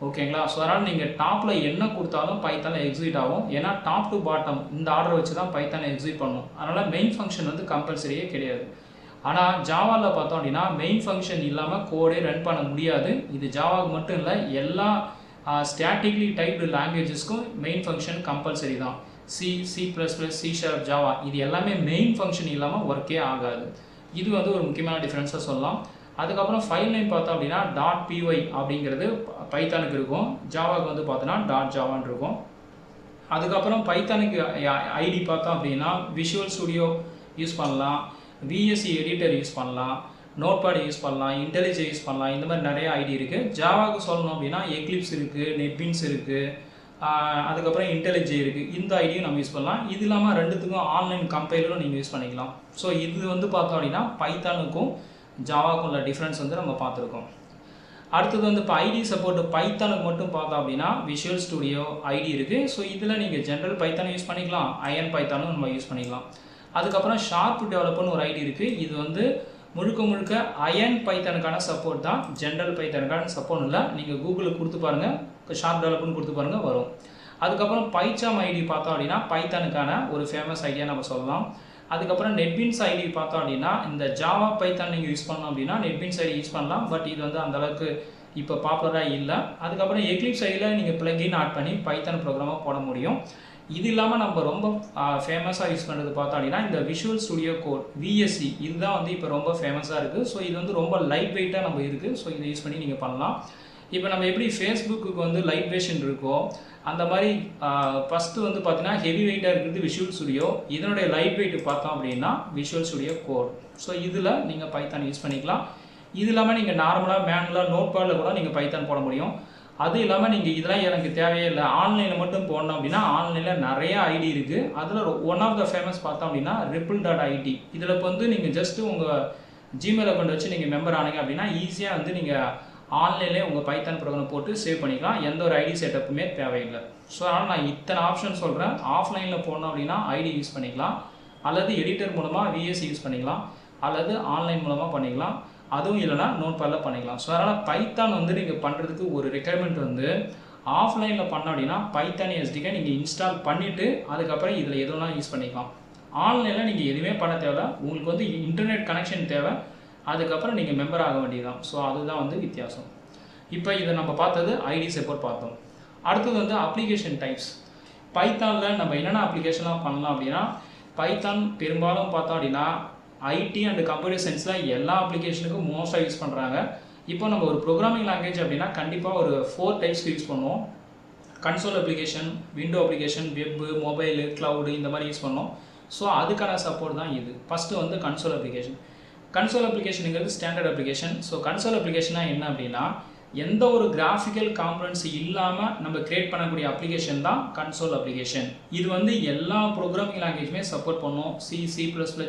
ஓகேங்களா? ஸோ அதனால் நீங்கள் டாப்பில் என்ன கொடுத்தாலும் பைத்தானில் எக்ஸிக்யூட் ஆகும். ஏன்னா டாப் டு பாட்டம் இந்த ஆர்டர் வச்சு தான் பைத்தானை எக்ஸிக்யூட் பண்ணும். அதனால் மெயின் ஃபங்க்ஷன் வந்து கம்பல்சரியே கிடையாது. ஆனால் ஜாவாவில் பார்த்தோம் அப்படின்னா மெயின் ஃபங்க்ஷன் இல்லாமல் கோடே ரன் பண்ண முடியாது. இது ஜாவாவுக்கு மட்டும் இல்லை, எல்லா ஸ்டாட்டிக்லி டைப்டு லாங்குவேஜஸ்க்கும் மெயின் ஃபங்க்ஷன் கம்பல்சரி தான். C++, C#, ஜாவா இது எல்லாமே மெயின் ஃபங்க்ஷன் இல்லாமல் ஒர்க்கே ஆகாது. இது வந்து ஒரு முக்கியமான டிஃப்ரென்ஸாக சொல்லலாம். அதுக்கப்புறம் ஃபைல் நேம் பார்த்தோம் அப்படின்னா .py அப்படிங்கிறது பைத்தானுக்கு இருக்கும். ஜாவாவுக்கு வந்து பார்த்தோன்னா .javaன்னு இருக்கும். அதுக்கப்புறம் பைத்தானுக்கு ஐடி பார்த்தோம் அப்படின்னா விஷுவல் ஸ்டுடியோ யூஸ் பண்ணலாம், VSE எடிட்டர் யூஸ் பண்ணலாம், நோட்பேட் யூஸ் பண்ணலாம், இன்டெலிஜ் யூஸ் பண்ணலாம். இந்த மாதிரி நிறைய ஐடி இருக்குது. ஜாவாவுக்கு சொல்லணும் அப்படின்னா எக்லிப்ஸ் இருக்குது, நெட்பீன்ஸ் இருக்குது, அதுக்கப்புறம் இன்டெலிஜ் இருக்குது. இந்த ஐடியும் நம்ம யூஸ் பண்ணலாம். இது இல்லாமல் ரெண்டுத்துக்கும் ஆன்லைன் கம்பைலரும் நீங்கள் யூஸ் பண்ணிக்கலாம். ஸோ இது வந்து பார்த்தோம் அப்படின்னா பைத்தானுக்கும் ஜாவாவுக்கும் உள்ள டிஃப்ரென்ஸ் வந்து நம்ம பார்த்துருக்கோம். அடுத்தது வந்து இப்போ ஐடி சப்போர்ட் பைத்தானுக்கு மட்டும் பார்த்தோம் அப்படின்னா விஷுவல் ஸ்டுடியோ ஐடி இருக்குது. ஸோ இதில் நீங்கள் ஜென்ரல் பைத்தானும் யூஸ் பண்ணிக்கலாம், அயன் பைத்தானும் நம்ம யூஸ் பண்ணிக்கலாம். அதுக்கப்புறம் ஷார்ப் டெவலப்பர்னு ஒரு ஐடி இருக்குது. இது வந்து முழுக்க அயன் பைத்தானுக்கான சப்போர்ட் தான், ஜென்ரல் பைத்தானுக்கான சப்போர்ட் இல்லை. நீங்கள் கூகுளில் கொடுத்து பாருங்கள், ஷார்ப் டெவலப்னு கொடுத்து பாருங்கள் வரும். அதுக்கப்புறம் பைச்சாம் ஐடி பார்த்தோம் அப்படின்னா பைத்தானுக்கான ஒரு ஃபேமஸ் ஐடியா நம்ம சொல்லலாம். அதுக்கப்புறம் நெட்பீன்ஸ் ஐடி பார்த்தோம் அப்படின்னா இந்த ஜாவா பைத்தான் நீங்கள் யூஸ் பண்ணோம் அப்படின்னா நெட்பீன்ஸ் ஐடி யூஸ் பண்ணலாம். பட் இது வந்து அந்தளவுக்கு இப்போ பாப்புலராக இல்லை. அதுக்கப்புறம் எக்லிப்ஸ் ஐடியில் நீங்கள் பிளகின் ஆட் பண்ணி பைத்தான் ப்ரோக்ராமாக போட முடியும். இது இல்லாமல் நம்ம ரொம்ப ஃபேமஸாக யூஸ் பண்ணுறது பார்த்தோம் அப்படின்னா இந்த விஷுவல் ஸ்டுடியோ கோட் VSE இதுதான் வந்து இப்போ ரொம்ப ஃபேமஸாக இருக்குது. ஸோ இது வந்து ரொம்ப லைட் வெயிட்டாக நம்ம இருக்குது. ஸோ இதை யூஸ் பண்ணி நீங்கள் பண்ணலாம். இப்போ நம்ம எப்படி ஃபேஸ்புக்கு வந்து லைட் வெர்ஷன் இருக்கோ அந்த மாதிரி ஃபஸ்ட்டு வந்து பார்த்தீங்கன்னா ஹெவி வெயிட்டாக இருக்கிறது விஷுவல் ஸ்டுடியோ, இதனுடைய லைட் வெயிட் பார்த்தோம் அப்படின்னா விஷுவல் ஸ்டுடியோ கோட். ஸோ இதில் நீங்கள் பைத்தான் யூஸ் பண்ணிக்கலாம். இது இல்லாமல் நீங்கள் நார்மலாக மேனுவலாக நோட்பேடில் கூட நீங்கள் பைத்தான் போட முடியும். அது இல்லாமல் நீங்கள் இதெல்லாம் எனக்கு தேவையே இல்லை, ஆன்லைனில் மட்டும் போடணும் அப்படின்னா ஆன்லைனில் நிறைய ஐடி இருக்குது. அதில் ஒன் ஆஃப் த ஃபேமஸ் பார்த்தோம் அப்படின்னா ripple.it. இதில் இப்போ வந்து நீங்கள் ஜஸ்ட்டு உங்கள் ஜிமெயில் அக்கௌண்ட் வச்சு நீங்கள் மெம்பர் ஆனீங்க அப்படின்னா ஈஸியாக வந்து நீங்கள் ஆன்லைன்லேயே உங்கள் பைத்தான் ப்ரோக்ராம் போட்டு சேவ் பண்ணிக்கலாம். எந்த ஒரு ஐடி செட்டப்புமே தேவையில்லை. ஸோ அதனால் நான் இத்தனை ஆப்ஷன் சொல்கிறேன். ஆஃப்லைனில் போடணும் அப்படின்னா ஐடி யூஸ் பண்ணிக்கலாம், அல்லது எடிட்டர் மூலமாக VSE யூஸ் பண்ணிக்கலாம், அல்லது ஆன்லைன் மூலமாக பண்ணிக்கலாம், அதுவும் இல்லைனா நோட்பேடில் பண்ணிக்கலாம். ஸோ அதனால் பைத்தான் வந்து நீங்கள் பண்ணுறதுக்கு ஒரு ரெக்குயர்மெண்ட் வந்து ஆஃப்லைனில் பண்ணோம் அப்படின்னா பைத்தான் SDK நீங்கள் இன்ஸ்டால் பண்ணிவிட்டு அதுக்கப்புறம் இதில் எதுனா யூஸ் பண்ணிக்கலாம். ஆன்லைனில் நீங்கள் எதுவுமே பண்ண தேவை, உங்களுக்கு வந்து இன்டர்நெட் கனெக்ஷன் தேவை, அதுக்கப்புறம் நீங்கள் மெம்பர் ஆக வேண்டியதுதான். ஸோ அதுதான் வந்து வித்தியாசம். இப்போ இதை நம்ம பார்த்தது ஐடி சப்போர்ட் பார்த்தோம். அடுத்தது வந்து அப்ளிகேஷன் டைப்ஸ். பைத்தானில் நம்ம என்னென்ன அப்ளிகேஷன்லாம் பண்ணலாம் அப்படின்னா பைத்தான் பெரும்பாலும் பார்த்தோம் அப்படின்னா ஐடி அண்ட் கம்ப்யூட்டர் சயின்ஸில் எல்லா அப்ளிகேஷனுக்கும் மோஸ்ட்டாக யூஸ் பண்ணுறாங்க. இப்போ நம்ம ஒரு ப்ரோக்ராமிங் லாங்குவேஜ் அப்படின்னா கண்டிப்பாக ஒரு 4 டைப்ஸ்க்கு யூஸ் பண்ணுவோம். Console application, window application, web, mobile, cloud இந்த மாதிரி யூஸ் பண்ணோம். ஸோ அதுக்கான சப்போர்ட் தான் இது. ஃபஸ்ட்டு வந்து கன்சோல் அப்ளிகேஷன். கன்சோல் அப்ளிகேஷனுங்கிறது ஸ்டாண்டர்ட் அப்ளிகேஷன். ஸோ கன்சோல் அப்ளிகேஷனாக என்ன அப்படின்னா எந்த ஒரு கிராஃபிக்கல் காம்பனன்ட்ஸ் இல்லாமல் நம்ம கிரியேட் பண்ணக்கூடிய அப்ளிகேஷன் தான் கன்சோல் அப்ளிகேஷன். இது வந்து எல்லா ப்ரோக்ராமிங் லாங்குவேஜுமே சப்போர்ட் பண்ணும். C++,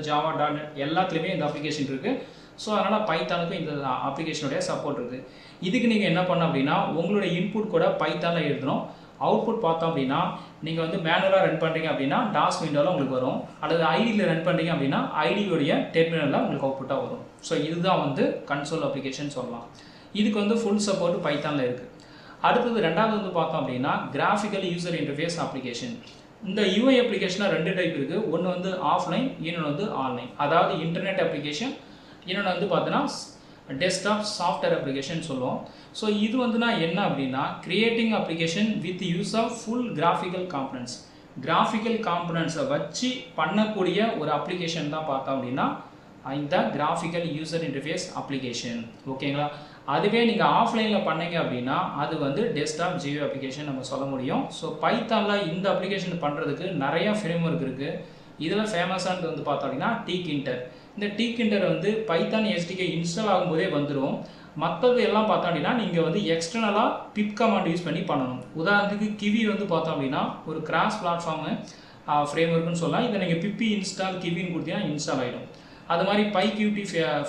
ஜாவா, .NET எல்லாத்துலேயுமே இந்த அப்ளிகேஷன் இருக்குது. ஸோ அதனால் பைத்தானுக்கும் இந்த அப்ளிகேஷனுடைய சப்போர்ட் இருக்குது. இதுக்கு நீங்கள் என்ன பண்ணணும் அப்படின்னா உங்களுடைய இன்புட் கூட பைத்தானில் எழுதணும். அவுட்புட் பார்த்தோம் அப்படின்னா நீங்கள் வந்து மேனுவலாக ரன் பண்ணுறீங்க அப்படின்னா டாஸ் விண்டோவில் உங்களுக்கு வரும், அல்லது ஐடியில் ரன் பண்ணுறீங்க அப்படின்னா ஐடியோடைய டெர்மினலில் உங்களுக்கு அவுட்புட்டாக வரும். ஸோ இதுதான் வந்து கன்சோல் அப்ளிகேஷன் சொல்லலாம். இதுக்கு வந்து ஃபுல் சப்போர்ட் பைத்தானில் இருக்குது. அடுத்தது ரெண்டாவது வந்து பார்த்தோம் அப்படின்னா கிராஃபிக்கல் யூசர் இன்டர்ஃபேஸ் அப்ளிகேஷன். இந்த UI அப்ளிகேஷனில் 2 டைப் இருக்குது. ஒன்று வந்து ஆஃப்லைன், இன்னொன்று வந்து ஆன்லைன். அதாவது இன்டர்நெட் அப்ளிகேஷன், இன்னொன்று வந்து பார்த்தீங்கன்னா டெஸ்க்டாப் சாஃப்ட்வேர் அப்ளிகேஷன் சொல்லுவோம். ஸோ இது வந்துன்னா என்ன அப்படின்னா creating application with use of full graphical components. Graphical காம்பனன்ட்ஸை வச்சு பண்ணக்கூடிய ஒரு அப்ளிகேஷன் தான் பார்த்தோம் அப்படின்னா இந்த கிராஃபிக்கல் யூசர் இன்டர்ஃபேஸ் அப்ளிகேஷன். ஓகேங்களா? அதுவே நீங்கள் ஆஃப்லைனில் பண்ணீங்க அப்படின்னா அது வந்து டெஸ்க்டாப் GUI அப்ளிகேஷன் நம்ம சொல்ல முடியும். ஸோ பைத்தானில் இந்த அப்ளிகேஷன் பண்ணுறதுக்கு நிறையா ஃப்ரேம்வொர்க் இருக்குது. இதில் ஃபேமஸானது வந்து பார்த்தோம் அப்படின்னா Tkinter. இந்த Tkinter வந்து பைத்தான் SDK இன்ஸ்டால் ஆகும்போதே வந்துடும். மற்றது எல்லாம் பார்த்தோம் அப்படின்னா நீங்கள் வந்து எக்ஸ்டர்னலாக பிப் கமாண்ட் யூஸ் பண்ணி பண்ணணும். உதாரணத்துக்கு கிவி வந்து பார்த்தோம் அப்படின்னா ஒரு கிராஸ் பிளாட்ஃபார்மு ஃப்ரேம் ஒர்க்குன்னு சொல்லலாம். இதை நீங்கள் பிப்பி இன்ஸ்டால் கிவின்னு கொடுத்தீங்கன்னா இன்ஸ்டால் ஆகிடும். அது மாதிரி PyQt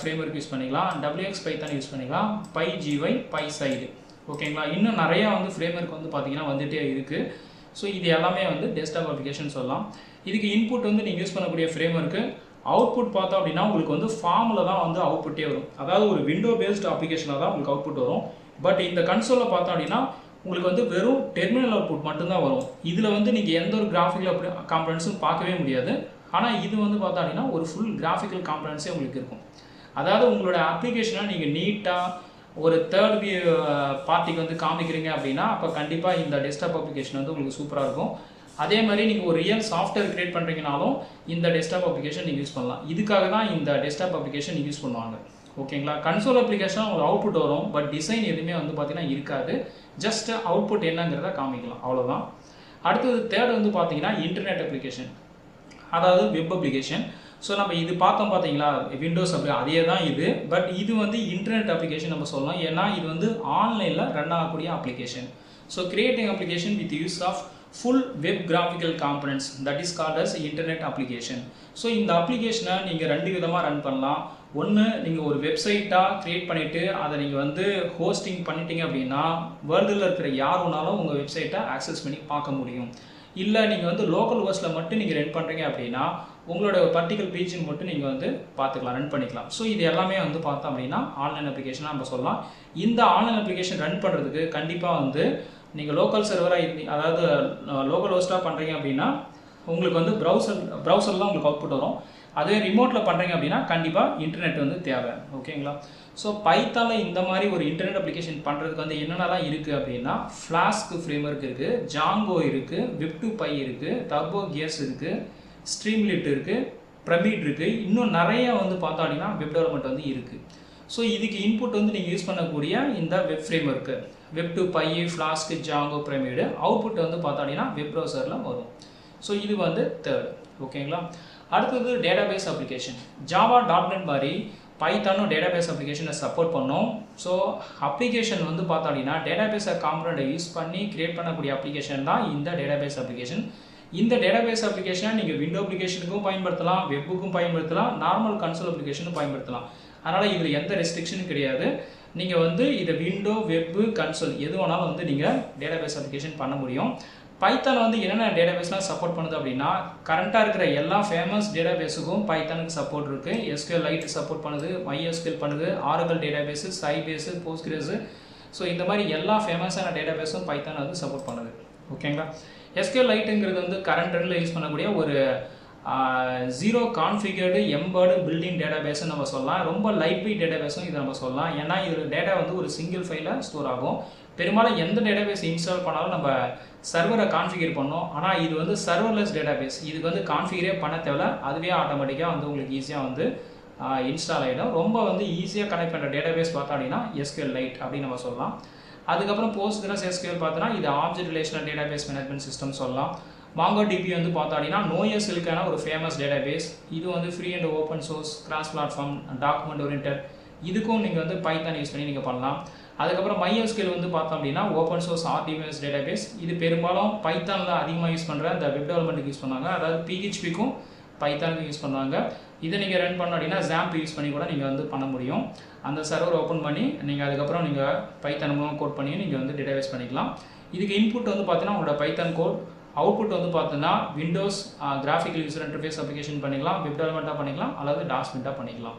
ஃப்ரேம் ஒர்க் யூஸ் பண்ணிக்கலாம், WX பைத்தான் யூஸ் பண்ணிக்கலாம், PyGY, PySide. ஓகேங்களா? இன்னும் நிறையா வந்து ஃப்ரேம் ஒர்க் வந்து பார்த்தீங்கன்னா வந்துகிட்டே இருக்குது. ஸோ இது எல்லாமே வந்து டெஸ்க்டாப் அப்ளிகேஷன் சொல்லலாம். இதுக்கு இன்புட் வந்து நீங்கள் யூஸ் பண்ணக்கூடிய ஃப்ரேம் ஒர்க்கு, அவுட்புட் பார்த்தோம் அப்படின்னா உங்களுக்கு வந்து ஃபார்மில் தான் வந்து அவுட்புட்டே வரும். அதாவது ஒரு விண்டோ பேஸ்டு அப்ளிகேஷனில் தான் உங்களுக்கு அவுட்புட் வரும். பட் இந்த கன்சோலில் பார்த்தோம் அப்படின்னா உங்களுக்கு வந்து வெறும் டெர்மினல் அவுட்புட் மட்டும்தான் வரும். இதில் வந்து நீங்கள் எந்த ஒரு கிராஃபிக்கல் காம்பனன்ஸும் பார்க்கவே முடியாது. ஆனால் இது வந்து பார்த்தோம் அப்படின்னா ஒரு ஃபுல் கிராஃபிக்கல் காம்பனன்ஸே உங்களுக்கு இருக்கும். அதாவது உங்களோட அப்ளிகேஷனை நீங்கள் நீட்டாக ஒரு தேர்ட் பார்ட்டிக்கு வந்து காமிக்கிறீங்க அப்படின்னா அப்போ கண்டிப்பாக இந்த டெஸ்க்டாப் அப்ளிகேஷன் வந்து உங்களுக்கு சூப்பராக இருக்கும். அதே மாதிரி நீங்கள் ஒரு ரியல் சாஃப்ட்வேர் கிரியேட் பண்ணுறீங்கனாலும் இந்த டெஸ்க்டாப் அப்ளிகேஷன் நீங்கள் யூஸ் பண்ணலாம். இதுக்காக தான் இந்த டெஸ்க்டாப் அப்ளிகேஷன் யூஸ் பண்ணுவாங்க. ஓகேங்களா? கன்சோல் அப்ளிகேஷன் ஒரு அவுட்புட் வரும், பட் டிசைன் எதுவுமே வந்து பார்த்தீங்கன்னா இருக்காது. ஜஸ்ட் அவுட்புட் என்னங்கிறத காமிக்கலாம், அவ்வளோதான். அடுத்தது தேர்ட் வந்து பார்த்தீங்கன்னா இன்டர்நெட் அப்ளிகேஷன், அதாவது வெப் அப்ளிகேஷன். ஸோ நம்ம இது பார்த்தோம் பார்த்தீங்களா, விண்டோஸ் அதே தான் இது. பட் இது வந்து இன்டர்நெட் அப்ளிகேஷன் நம்ம சொல்லலாம். ஏன்னா இது வந்து ஆன்லைனில் ரன் ஆகக்கூடிய application. So creating application with use of full web graphical components, that is called as internet application. So இந்த அப்ளிகேஷனை நீங்கள் ரெண்டு விதமாக ரன் பண்ணலாம். ஒன்று, நீங்கள் ஒரு வெப்சைட்டாக க்ரியேட் பண்ணிவிட்டு அதை நீங்கள் வந்து ஹோஸ்டிங் பண்ணிட்டீங்க அப்படின்னா வேர்ல்டில் இருக்கிற யார் வேணாலும் உங்கள் வெப்சைட்டை ஆக்சஸ் பண்ணி பார்க்க முடியும். இல்லை நீங்கள் வந்து லோக்கல் ஹோஸ்ட்டில் மட்டும் நீங்கள் ரன் பண்ணுறீங்க அப்படின்னா உங்களோட பர்டிகுலர் ரீஜன் மட்டும் நீங்கள் வந்து பார்த்துக்கலாம், ரன் பண்ணிக்கலாம். ஸோ இது எல்லாமே வந்து பார்த்தோம் அப்படின்னா ஆன்லைன் அப்ளிகேஷனாக நம்ம சொல்லலாம். இந்த ஆன்லைன் அப்ளிகேஷன் ரன் பண்ணுறதுக்கு கண்டிப்பாக வந்து நீங்கள் லோக்கல் சர்வராக அதாவது லோக்கல் ஹோஸ்ட்டாக பண்ணுறீங்க அப்படின்னா உங்களுக்கு வந்து ப்ரௌசர் தான் உங்களுக்கு அவுட்புட் வரும். அதே ரிமோட்டில் பண்ணுறீங்க அப்படின்னா கண்டிப்பாக இன்டர்நெட் வந்து தேவை. ஓகேங்களா? ஸோ பைத்தானில் இந்த மாதிரி ஒரு இன்டர்நெட் அப்ளிகேஷன் பண்ணுறதுக்கு வந்து என்னென்னலாம் இருக்குது அப்படின்னா ஃப்ளாஸ்க் ஃப்ரேம் ஒர்க் இருக்குது, ஜாங்கோ இருக்குது, Web2Py இருக்குது, டர்போ கியர்ஸ் இருக்குது, ஸ்ட்ரீம்லிட் இருக்குது, பிரமிட் இருக்குது. இன்னும் நிறைய வந்து பார்த்தோம் அப்படின்னா வெப் டெவலப்மெண்ட் வந்து இருக்குது. ஸோ இதுக்கு இன்புட் வந்து நீங்கள் யூஸ் பண்ணக்கூடிய இந்த web frame work Web2Py, flask, Django, pyramid, output வந்து பார்த்தோம் அப்படின்னா வெப் ப்ரௌசரில் வரும். ஸோ இது வந்து தேர்ட். ஓகேங்களா? அடுத்தது டேட்டாபேஸ் அப்ளிகேஷன். Java.NET மாதிரி பைத்தானும் டேட்டாபேஸ் அப்ளிகேஷனை சப்போர்ட் பண்ணோம். ஸோ அப்ளிகேஷன் வந்து பார்த்தோம் அப்படின்னா டேட்டாபேஸை காம்பனண்ட்டை யூஸ் பண்ணி கிரியேட் பண்ணக்கூடிய அப்ளிகேஷன் தான் இந்த டேட்டாபேஸ் அப்ளிகேஷன். இந்த டேட்டாபேஸ் அப்ளிகேஷனை நீங்கள் விண்டோ அப்ளிகேஷனுக்கும் பயன்படுத்தலாம், வெப்புக்கும் பயன்படுத்தலாம், நார்மல் கன்சோல் அப்ளிகேஷனும் பயன்படுத்தலாம். அதனால் இதில் எந்த ரெஸ்ட்ரிக்ஷனும் கிடையாது. நீங்கள் வந்து இதை விண்டோ, வெப்பு, கன்சோல் எது வேணாலும் வந்து நீங்கள் டேட்டாபேஸ் அப்ளிகேஷன் பண்ண முடியும். பைத்தான் வந்து என்னென்ன டேட்டாபேஸ்லாம் சப்போர்ட் பண்ணுது அப்படின்னா கரண்ட்டாக இருக்கிற எல்லா ஃபேமஸ் டேட்டாபேஸுக்கும் பைத்தானுக்கு சப்போர்ட் இருக்குது. SQLite சப்போர்ட் பண்ணுது, MySQL பண்ணுது, Oracle டேட்டாபேஸு, Sybase, Postgres. ஸோ இந்த மாதிரி எல்லா ஃபேமஸான டேட்டாபேஸும் பைத்தான் வந்து சப்போர்ட் பண்ணுது. ஓகேங்களா? SQLiteங்கிறது வந்து கரண்ட் ட்ரெண்டில் யூஸ் பண்ணக்கூடிய ஒரு ஜீரோ கான்ஃபிகர்டு எம்பர்டு பில்டிங் டேட்டாபேஸ்ன்னு நம்ம சொல்லலாம். ரொம்ப லைட் வெயிட் டேட்டாபேஸும் இதை நம்ம சொல்லலாம். ஏன்னா இதில் டேட்டா வந்து ஒரு சிங்கிள் ஃபைலில் ஸ்டோர் ஆகும். பெரும்பாலும் எந்த டேட்டாபேஸ் இன்ஸ்டால் பண்ணாலும் நம்ம சர்வரை கான்ஃபிகர் பண்ணோம். ஆனால் இது வந்து சர்வர்லெஸ் டேட்டாபேஸ். இதுக்கு வந்து கான்ஃபிகரே பண்ண தேவையில்ல, அதுவே ஆட்டோமேட்டிக்காக வந்து உங்களுக்கு ஈஸியாக வந்து இன்ஸ்டால் ஆகிடும். ரொம்ப வந்து ஈஸியாக கனெக்ட் பண்ணுற டேட்டாபேஸ் பார்த்தோம் அப்படின்னா SQLite அப்படின்னு நம்ம சொல்லலாம். அதுக்கப்புறம் Postgres SQL பார்த்தோன்னா இது object relational database management system சொல்லலாம். MongoDB வந்து பார்த்தோம் அப்படின்னா NoSQLக்கான ஒரு ஃபேமஸ் டேட்டாபேஸ். இது வந்து free and open source, cross platform, document oriented. இதுக்கும் நீங்கள் வந்து பைத்தான் யூஸ் பண்ணி நீங்கள் பண்ணலாம். அதுக்கப்புறம் MySQL வந்து பார்த்தோம் அப்படின்னா ஓப்பன் சோர்ஸ் RDBMS டேட்டாபேஸ். இது பெரும்பாலும் பைத்தானில் அதிகமாக யூஸ் பண்ணுற இந்த வெப் டெவலப்மெண்ட்டுக்கு யூஸ் பண்ணுவாங்க. அதாவது PHPக்கும் பைத்தானுக்கும் யூஸ் பண்ணுவாங்க. இதை நீங்கள் ரன் பண்ணோம் அப்படின்னா XAMPP யூஸ் பண்ணி கூட நீங்கள் வந்து பண்ண முடியும். அந்த சர்வர் ஓப்பன் பண்ணி நீங்கள் அதுக்கப்புறம் நீங்கள் பைத்தான் மூலம் கோட் பண்ணி நீங்கள் வந்து டேட்டாபேஸ் பண்ணிக்கலாம். இதுக்கு இன்புட் வந்து பார்த்தீங்கன்னா உங்களோட பைத்தான் கோட், அவுட்புட் வந்து பார்த்தீங்கன்னா Windows graphical user interface application பண்ணிக்கலாம், வெப் டெவலப்மெண்ட்டாக பண்ணிக்கலாம், அல்லது டாஸ்மெண்ட்டாக பண்ணிக்கலாம்.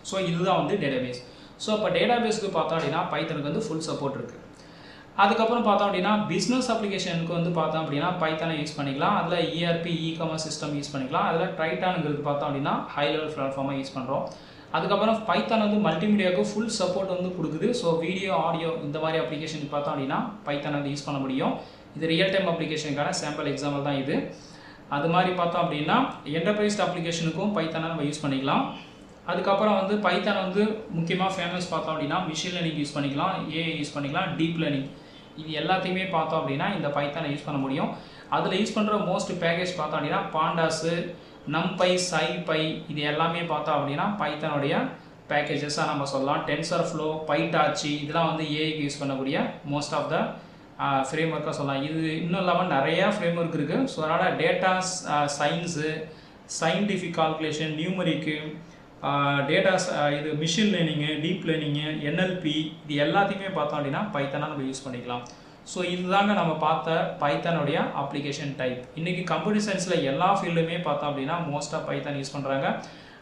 ஸோ இதுதான் வந்து டேட்டாபேஸ். ஸோ இப்போ டேட்டாபேஸ்க்கு பார்த்தோம் அப்படின்னா பைத்தானுக்கு வந்து ஃபுல் சப்போர்ட் இருக்குது. அதுக்கப்புறம் பார்த்தோம் அப்படின்னா பிஸ்னஸ் அப்ளிகேஷனுக்கு வந்து பார்த்தோம் அப்படின்னா பைத்தானை யூஸ் பண்ணிக்கலாம். அதில் ERP, இ-காமர்ஸ் சிஸ்டம் யூஸ் பண்ணிக்கலாம். அதில் ட்ரைட்டானுங்கிறது பார்த்தோம் அப்படின்னா ஹை லெவல் பிளாட்ஃபார்மாக யூஸ் பண்ணுறோம். அதுக்கப்புறம் பைத்தான் வந்து மல்டிமீடியாவுக்கு ஃபுல் சப்போர்ட் வந்து கொடுக்குது. ஸோ வீடியோ, ஆடியோ இந்த மாதிரி அப்ளிகேஷனுக்கு பார்த்தோம் அப்படின்னா பைத்தான் வந்து யூஸ் பண்ண முடியும். இது ரியல் டைம் அப்ளிகேஷனுக்கான சாம்பிள் எக்ஸாம்பிள் தான் இது. அது மாதிரி பார்த்தோம் அப்படின்னா என்டர்பிரைஸ் அப்ளிகேஷனுக்கும் பைத்தானை நம்ம யூஸ் பண்ணிக்கலாம். அதுக்கப்புறம் வந்து பைத்தான் வந்து முக்கியமாக ஃபேமஸ் பார்த்தோம் அப்படின்னா மிஷின் லேர்னிங் யூஸ் பண்ணிக்கலாம், AI யூஸ் பண்ணிக்கலாம், டீப் லேர்னிங். இது எல்லாத்தையுமே பார்த்தோம் அப்படின்னா இந்த பைத்தானை யூஸ் பண்ண முடியும். அதில் யூஸ் பண்ணுற மோஸ்ட் பேக்கேஜ் பார்த்தோம் அப்படின்னா பாண்டாஸு, NumPy, SciPy இது எல்லாமே பார்த்தோம் அப்படின்னா பைத்தானுடைய பேக்கேஜஸாக நம்ம சொல்லலாம். டென்சர்ஃப்ளோ, பைடார்ச்சி இதெல்லாம் வந்து ஏஐக்கு யூஸ் பண்ணக்கூடிய மோஸ்ட் ஆஃப் த ஃப்ரேம் ஒர்க்காக சொல்லலாம். இது இன்னும் இல்லாமல் நிறையா ஃப்ரேம் ஒர்க் இருக்குது. ஸோ அதனால் datas science, scientific calculation, numeric, datas, இது machine learning, deep learning, NLP இது எல்லாத்தையுமே பார்த்தோம் அப்படின்னா பைத்தானாக நம்ம யூஸ் பண்ணிக்கலாம். ஸோ இதுதாங்க நம்ம பார்த்த பைத்தானுடைய அப்ளிகேஷன் டைப். இன்றைக்கி கம்ப்யூட்டர் சயின்ஸில் எல்லா ஃபீல்டுமே பார்த்தோம் அப்படின்னா மோஸ்ட்டாக பைத்தான் யூஸ் பண்ணுறாங்க.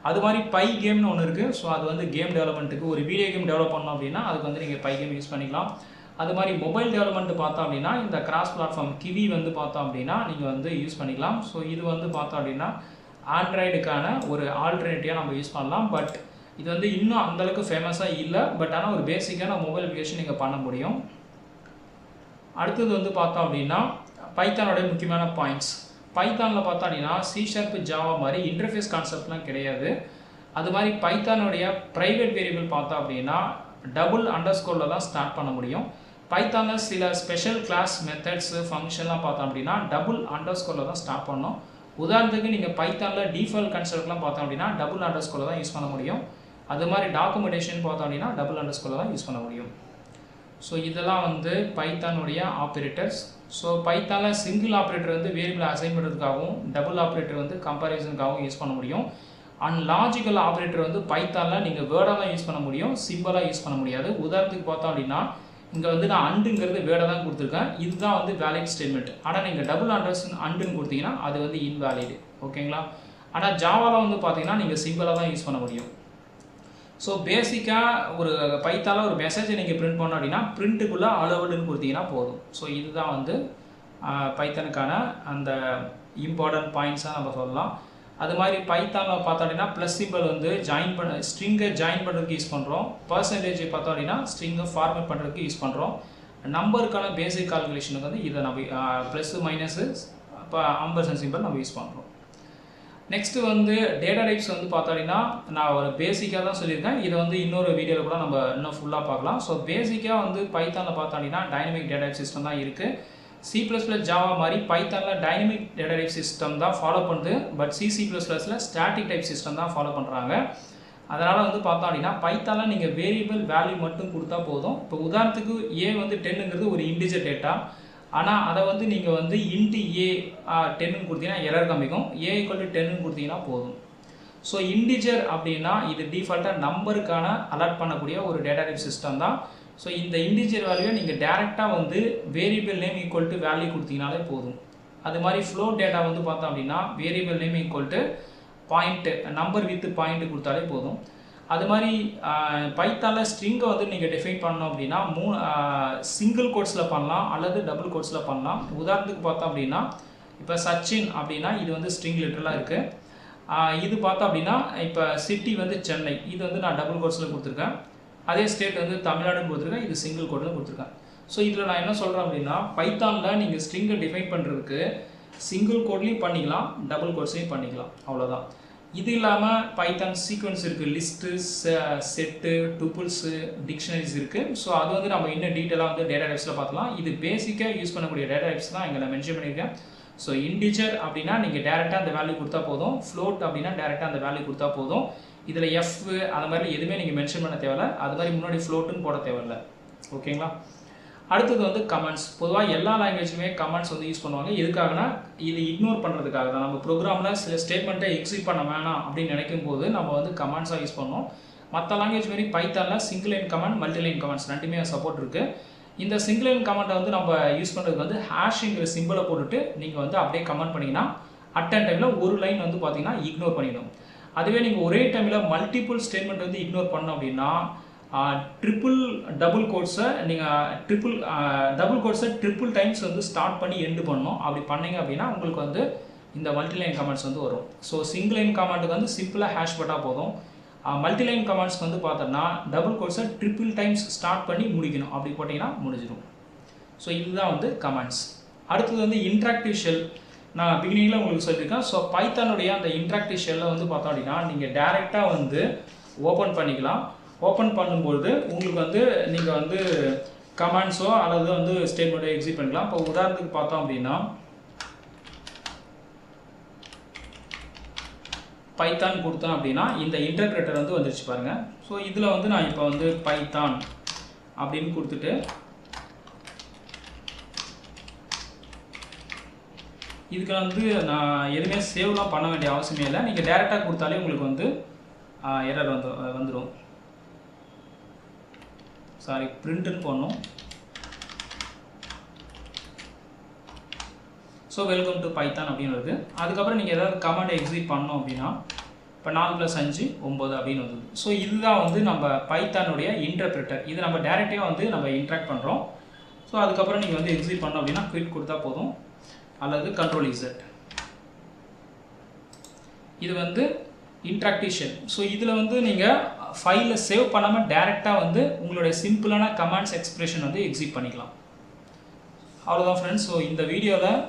அது மாதிரி பை கேம்னு ஒன்று இருக்குது. ஸோ அது வந்து கேம் டெவலப்மெண்ட்டுக்கு, ஒரு வீடியோ கேம் டெவலப் பண்ணோம் அப்படின்னா அதுக்கு வந்து நீங்கள் பை கேம் யூஸ் பண்ணிக்கலாம். அது மாதிரி மொபைல் டெவலப்மெண்ட் பார்த்தோம் அப்படின்னா இந்த கிராஸ் பிளாட்ஃபார்ம் கிவி வந்து பார்த்தோம் அப்படின்னா நீங்கள் வந்து யூஸ் பண்ணிக்கலாம். ஸோ இது வந்து பார்த்தோம் அப்படின்னா ஆண்ட்ராய்டுக்கான ஒரு ஆல்டர்னேட்டிவாக நம்ம யூஸ் பண்ணலாம். பட் இது வந்து இன்னும் அந்தளவுக்கு ஃபேமஸாக இல்லை. பட் ஆனால் ஒரு பேசிக்கான மொபைல் அப்ளிகேஷன் நீங்கள் பண்ண முடியும். அடுத்தது வந்து பார்த்தோம் அப்படின்னா பைத்தானுடைய முக்கியமான பாயிண்ட்ஸ். பைத்தானில் பார்த்தோம் அப்படின்னா C# ஜாவா மாதிரி இன்டர்ஃபேஸ் கான்செப்ட்லாம் கிடையாது. அது மாதிரி பைத்தானுடைய ப்ரைவேட் வேரியபிள் பார்த்தோம் அப்படின்னா டபுள் அண்டர்ஸ்கோரில் தான் ஸ்டார்ட் பண்ண முடியும். பைத்தானில் சில ஸ்பெஷல் கிளாஸ் மெத்தட்ஸு ஃபங்க்ஷன்லாம் பார்த்தோம் அப்படின்னா டபுள் அண்டர்ஸ்கோரில் தான் ஸ்டார்ட் பண்ணோம். உதாரணத்துக்கு நீங்கள் பைத்தானில் டிஃபால்ட் கான்செப்ட்லாம் பார்த்தோம் அப்படின்னா டபுள் அண்டர்ஸ்கோரில் தான் யூஸ் பண்ண முடியும். அது மாதிரி டாக்குமெண்டேஷன் பார்த்தோம் அப்படின்னா டபுள் அண்டர்ஸ்கோரில் தான் யூஸ் பண்ண முடியும். ஸோ இதெல்லாம் வந்து பைத்தானுடைய ஆப்ரேட்டர்ஸ். ஸோ பைத்தானில் சிங்கிள் ஆப்ரேட்டர் வந்து வேரியபிள் அசைன் பண்ணுறதுக்காகவும், டபுள் ஆப்ரேட்டர் வந்து கம்பேரிசனுக்காகவும் யூஸ் பண்ண முடியும். அண்ட் லாஜிக்கல் ஆப்ரேட்டர் வந்து பைத்தானில் நீங்கள் வேர்டாக தான் யூஸ் பண்ண முடியும், சிம்பிளாக யூஸ் பண்ண முடியாது. உதாரணத்துக்கு பார்த்தோம் அப்படின்னா இங்கே வந்து நான் அண்டுங்கிறது வேர்டை தான் கொடுத்துருக்கேன். இதுதான் வந்து வேலிட் ஸ்டேட்மெண்ட். ஆனால் நீங்கள் டபுள் அண்டுன்னு கொடுத்தீங்கன்னா அது வந்து இன்வேலிடு. ஓகேங்களா? ஆனால் ஜாவாவில் வந்து பார்த்தீங்கன்னா நீங்கள் சிம்பிளாக தான் யூஸ் பண்ண முடியும். ஸோ பேசிக்காக ஒரு பைத்தானில் ஒரு மெசேஜை நீங்கள் பிரிண்ட் பண்ணோம் அப்படின்னா பிரிண்ட்டுக்குள்ளே அலோவடுன்னு கொடுத்தீங்கன்னா போதும். ஸோ இதுதான் வந்து பைத்தானுக்கான அந்த இம்பார்ட்டன்ட் பாயிண்ட்ஸாக நம்ம சொல்லலாம். அது மாதிரி பைத்தானில் பார்த்தோம் அப்படின்னா ப்ளஸ் சிம்பிள் வந்து ஸ்ட்ரிங்கை ஜாயின் பண்ணுறதுக்கு யூஸ் பண்ணுறோம். பர்சன்டேஜ் பார்த்தோம் அப்படின்னா ஸ்ட்ரிங்கை ஃபார்மேட் பண்ணுறதுக்கு யூஸ் பண்ணுறோம். நம்பருக்கான பேசிக் கால்குலேஷனுக்கு வந்து இதை நம்ம ப்ளஸ்ஸு மைனஸு இப்போ ஆம்பர்சன்ட் சிம்பிள் நம்ம யூஸ் பண்ணுறோம். நெக்ஸ்ட்டு வந்து டேட்டா டைப்ஸ் வந்து பார்த்தோம் அப்படின்னா நான் ஒரு பேசிக்காக தான் சொல்லியிருக்கேன். இதை வந்து இன்னொரு வீடியோவில் கூட நம்ம இன்னும் ஃபுல்லாக பார்க்கலாம். ஸோ பேசிக்காக வந்து பைத்தானில் பார்த்தோம் அப்படின்னா டைனமிக் டேட்டா டைப் சிஸ்டம் தான் இருக்குது. C++ ஜாவா மாதிரி பைத்தானில் டைனமிக் டேட்டா டைப் சிஸ்டம் தான் ஃபாலோ பண்ணுது. பட் C++ல ஸ்டாட்டிக் டைப் சிஸ்டம் தான் ஃபாலோ பண்ணுறாங்க. அதனால் வந்து பார்த்தோம் அப்படின்னா பைத்தானில் நீங்கள் வேரியபிள் வேல்யூ மட்டும் கொடுத்தா போதும். இப்போ உதாரணத்துக்கு A வந்து 10ங்கிறது ஒரு இன்டிஜர் டேட்டா. ஆனால் அதை வந்து நீங்கள் வந்து இன்ட்டு A 10ன்னு கொடுத்தீங்கன்னா எரர் காமிக்கும். A = 10ன்னு கொடுத்தீங்கன்னா போதும். ஸோ இன்டிஜர் அப்படின்னா இது டிஃபால்ட்டாக நம்பருக்கான அலர்ட் பண்ணக்கூடிய ஒரு டேட்டா டைப் சிஸ்டம் தான். ஸோ இந்த இன்டிஜர் வேல்யூவை நீங்கள் டேரெக்டாக வந்து வேரியபிள் நேம் = வேல்யூ கொடுத்தீங்கனாலே போதும். அது மாதிரி ஃப்ளோட் டேட்டா வந்து பார்த்தோம் அப்படின்னா variable name = point, number with point கொடுத்தாலே போதும். அது மாதிரி பைத்தானில் ஸ்ட்ரிங்கை வந்து நீங்கள் டிஃபைன் பண்ணோம் அப்படின்னா சிங்கிள் கோட்ஸில் பண்ணலாம் அல்லது டபுள் கோட்ஸில் பண்ணலாம். உதாரணத்துக்கு பார்த்தோம் அப்படின்னா இப்போ சச்சின் அப்படின்னா இது வந்து ஸ்ட்ரிங் லிட்டரலாக இருக்குது. இது பார்த்தோம் அப்படின்னா இப்போ சிட்டி வந்து சென்னை, இது வந்து நான் டபுள் கோட்ஸில் கொடுத்துருக்கேன். அதே ஸ்டேட் வந்து தமிழ்நாடுன்னு கொடுத்துருக்கேன், இது சிங்கிள் கோட்டில் கொடுத்துருக்கேன். ஸோ இதில் நான் என்ன சொல்கிறேன் அப்படின்னா பைத்தானில் நீங்கள் ஸ்ட்ரிங்கை டிஃபைன் பண்ணுறதுக்கு சிங்கிள் கோட்லேயும் பண்ணிக்கலாம், டபுள் கோட்ஸ்லையும் பண்ணிக்கலாம், அவ்வளோதான். இது இல்லாமல் பைத்தான் சீக்வன்ஸ் இருக்குது, லிஸ்ட்டு, செட்டு, டூப்புள்ஸு, டிக்ஷனரிஸ் இருக்குது. ஸோ அது வந்து நம்ம இன்னும் டீட்டெயிலாக வந்து டேட்டா டைப்ஸில் பார்க்கலாம். இது பேசிக்காக யூஸ் பண்ணக்கூடிய டேட்டா டைப்ஸ் தான் இங்கே நான் மென்ஷன் பண்ணியிருக்கேன். ஸோ இன்டிஜர் அப்படின்னா நீங்கள் டேரெக்டாக அந்த வேல்யூ கொடுத்தா போதும். ஃப்ளோட் அப்படின்னா டேரெக்டாக அந்த வேல்யூ கொடுத்தா போதும். இதில் எஃப் அது மாதிரி எதுவுமே நீங்கள் மென்ஷன் பண்ண தேவையில்லை. அது மாதிரி முன்னாடி ஃப்ளோட்டுன்னு போட தேவையில்லை. ஓகேங்களா? அடுத்தது வந்து கமெண்ட்ஸ். பொதுவாக எல்லா லாங்குவேஜுமே கமெண்ட்ஸ் வந்து யூஸ் பண்ணுவாங்க. எதுக்காகனா இது இக்னோர் பண்ணுறதுக்காக தான். நம்ம ப்ரோக்ராமில் சில ஸ்டேட்மெண்ட்டை எக்ஸிக்யூட் பண்ண வேணாம் அப்படின்னு நினைக்கும் போது நம்ம வந்து கமெண்ட்ஸாக யூஸ் பண்ணோம். மற்ற லாங்குவேஜ் மாரி பைத்தானில் single line comment, multi line comments ரெண்டுமே சப்போர்ட் இருக்குது. இந்த சிங்கிள் லைன் கமெண்ட்டை வந்து நம்ம யூஸ் பண்ணுறதுக்கு வந்து ஹேஷிங்கிற சிம்பிளை போட்டுட்டு நீங்கள் வந்து அப்படியே கமெண்ட் பண்ணிங்கன்னா அட்டன் டைமில் ஒரு லைன் வந்து பார்த்தீங்கன்னா இக்னோர் பண்ணிடும். அதுவே நீங்கள் ஒரே டைமில் மல்டிபிள் ஸ்டேட்மெண்ட் வந்து இக்னோர் பண்ணோம் அப்படின்னா டபுள் கோட்ஸை ட்ரிபிள் டைம்ஸ் வந்து ஸ்டார்ட் பண்ணி எண்டு பண்ணணும். அப்படி பண்ணிங்க அப்படின்னா உங்களுக்கு வந்து இந்த மல்டிலைன் கமெண்ட்ஸ் வந்து வரும். ஸோ சிங்கிள் லைன் கமெண்ட்டுக்கு வந்து சிம்பிளாக ஹேஷ் போட்டால் போதும். மல்டிலைன் கமெண்ட்ஸ்க்கு வந்து பார்த்தோன்னா டபுள் கோட்ஸை ட்ரிபிள் டைம்ஸ் ஸ்டார்ட் பண்ணி முடிக்கணும். அப்படி போட்டிங்கன்னா முடிஞ்சிடும். ஸோ இதுதான் வந்து கமெண்ட்ஸ். அடுத்தது வந்து இன்ட்ராக்டிவ் ஷெல். நான் பிகினிங்கில் உங்களுக்கு சொல்லியிருக்கேன். ஸோ பைத்தானுடைய அந்த இன்ட்ராக்டிவ் ஷெல்லை வந்து பார்த்தோம் அப்படின்னா நீங்கள் டேரெக்டாக வந்து ஓப்பன் பண்ணிக்கலாம். ஓப்பன் பண்ணும்போது உங்களுக்கு வந்து நீங்கள் வந்து கமெண்ட்ஸோ அல்லது வந்து ஸ்டேட்மெண்ட்டோ எக்ஸிக்யூட் பண்ணிக்கலாம். இப்போ உதாரணத்துக்கு பார்த்தோம் அப்படின்னா பைத்தான் கொடுத்தேன் அப்படின்னா இந்த இன்டர்பிரேட்டர் வந்து வந்துருச்சு பாருங்கள். ஸோ இதில் வந்து நான் இப்போ வந்து பைத்தான் அப்படின்னு கொடுத்துட்டு இதுக்கு வந்து நான் எதுவுமே சேவ்லாம் பண்ண வேண்டிய அவசியமே இல்லை. நீங்கள் டேரெக்டாக கொடுத்தாலே உங்களுக்கு வந்து எரர் வந்துடும். சாரி, பிரிண்ட்டுன்னு போடணும். ஸோ வெல்கம் டு பைத்தான் அப்படின்னு வருது. அதுக்கப்புறம் நீங்கள் ஏதாவது கமாண்ட் எக்ஸிக்யூட் பண்ணோம் அப்படின்னா இப்போ 4 + 5 9 அப்படின்னு வந்தது. ஸோ இதுதான் வந்து நம்ம பைத்தானுடைய இன்டர்பிரேட்டர். இது நம்ம டேரெக்டாக வந்து நம்ம இன்ட்ராக்ட் பண்ணுறோம். ஸோ அதுக்கப்புறம் நீங்கள் வந்து எக்ஸிக்யூட் பண்ணோம் அப்படின்னா குயிட் கொடுத்தா போதும், அல்லது Ctrl+Z. இது வந்து இன்ட்ராக்டிவ் ஷெல். ஸோ இதில் வந்து நீங்கள் ஃபைலில் சேவ் பண்ணாமல் டேரெக்டாக வந்து உங்களுடைய சிம்பிளான கமாண்ட்ஸ் எக்ஸ்பிரஷன் வந்து எக்ஸிக்யூட் பண்ணிக்கலாம். அவ்வளோதான் ஃப்ரெண்ட்ஸ். ஸோ இந்த வீடியோவில்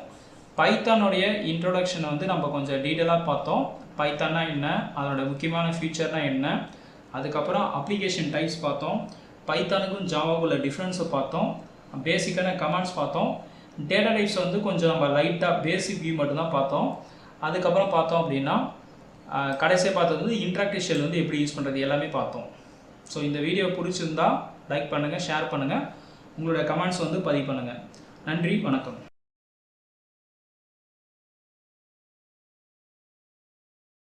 பைத்தானுடைய இன்ட்ரோடக்ஷனை வந்து நம்ம கொஞ்சம் டீட்டெயிலாக பார்த்தோம். பைத்தான்னா என்ன, அதோட முக்கியமான ஃபீச்சர்னா என்ன, அதுக்கப்புறம் அப்ளிகேஷன் டைப்ஸ் பார்த்தோம், பைத்தானுக்கும் ஜாவாவுக்குள்ள டிஃப்ரென்ஸை பார்த்தோம், பேசிக்கான கமாண்ட்ஸ் பார்த்தோம், டேட்டா டைப்ஸ் வந்து கொஞ்சம் நம்ம லைட்டாக பேசிக் வியூ மட்டும்தான் பார்த்தோம். அதுக்கப்புறம் பார்த்தோம் அப்படின்னா கடைசியாக பார்த்தது வந்து இன்ட்ராக்டிவ் ஷெல் வந்து எப்படி யூஸ் பண்ணுறது எல்லாமே பார்த்தோம். ஸோ இந்த வீடியோ பிடிச்சிருந்தா லைக் பண்ணுங்கள், ஷேர் பண்ணுங்கள், உங்களுடைய கமெண்ட்ஸ் வந்து பதிவு பண்ணுங்கள். நன்றி, வணக்கம்.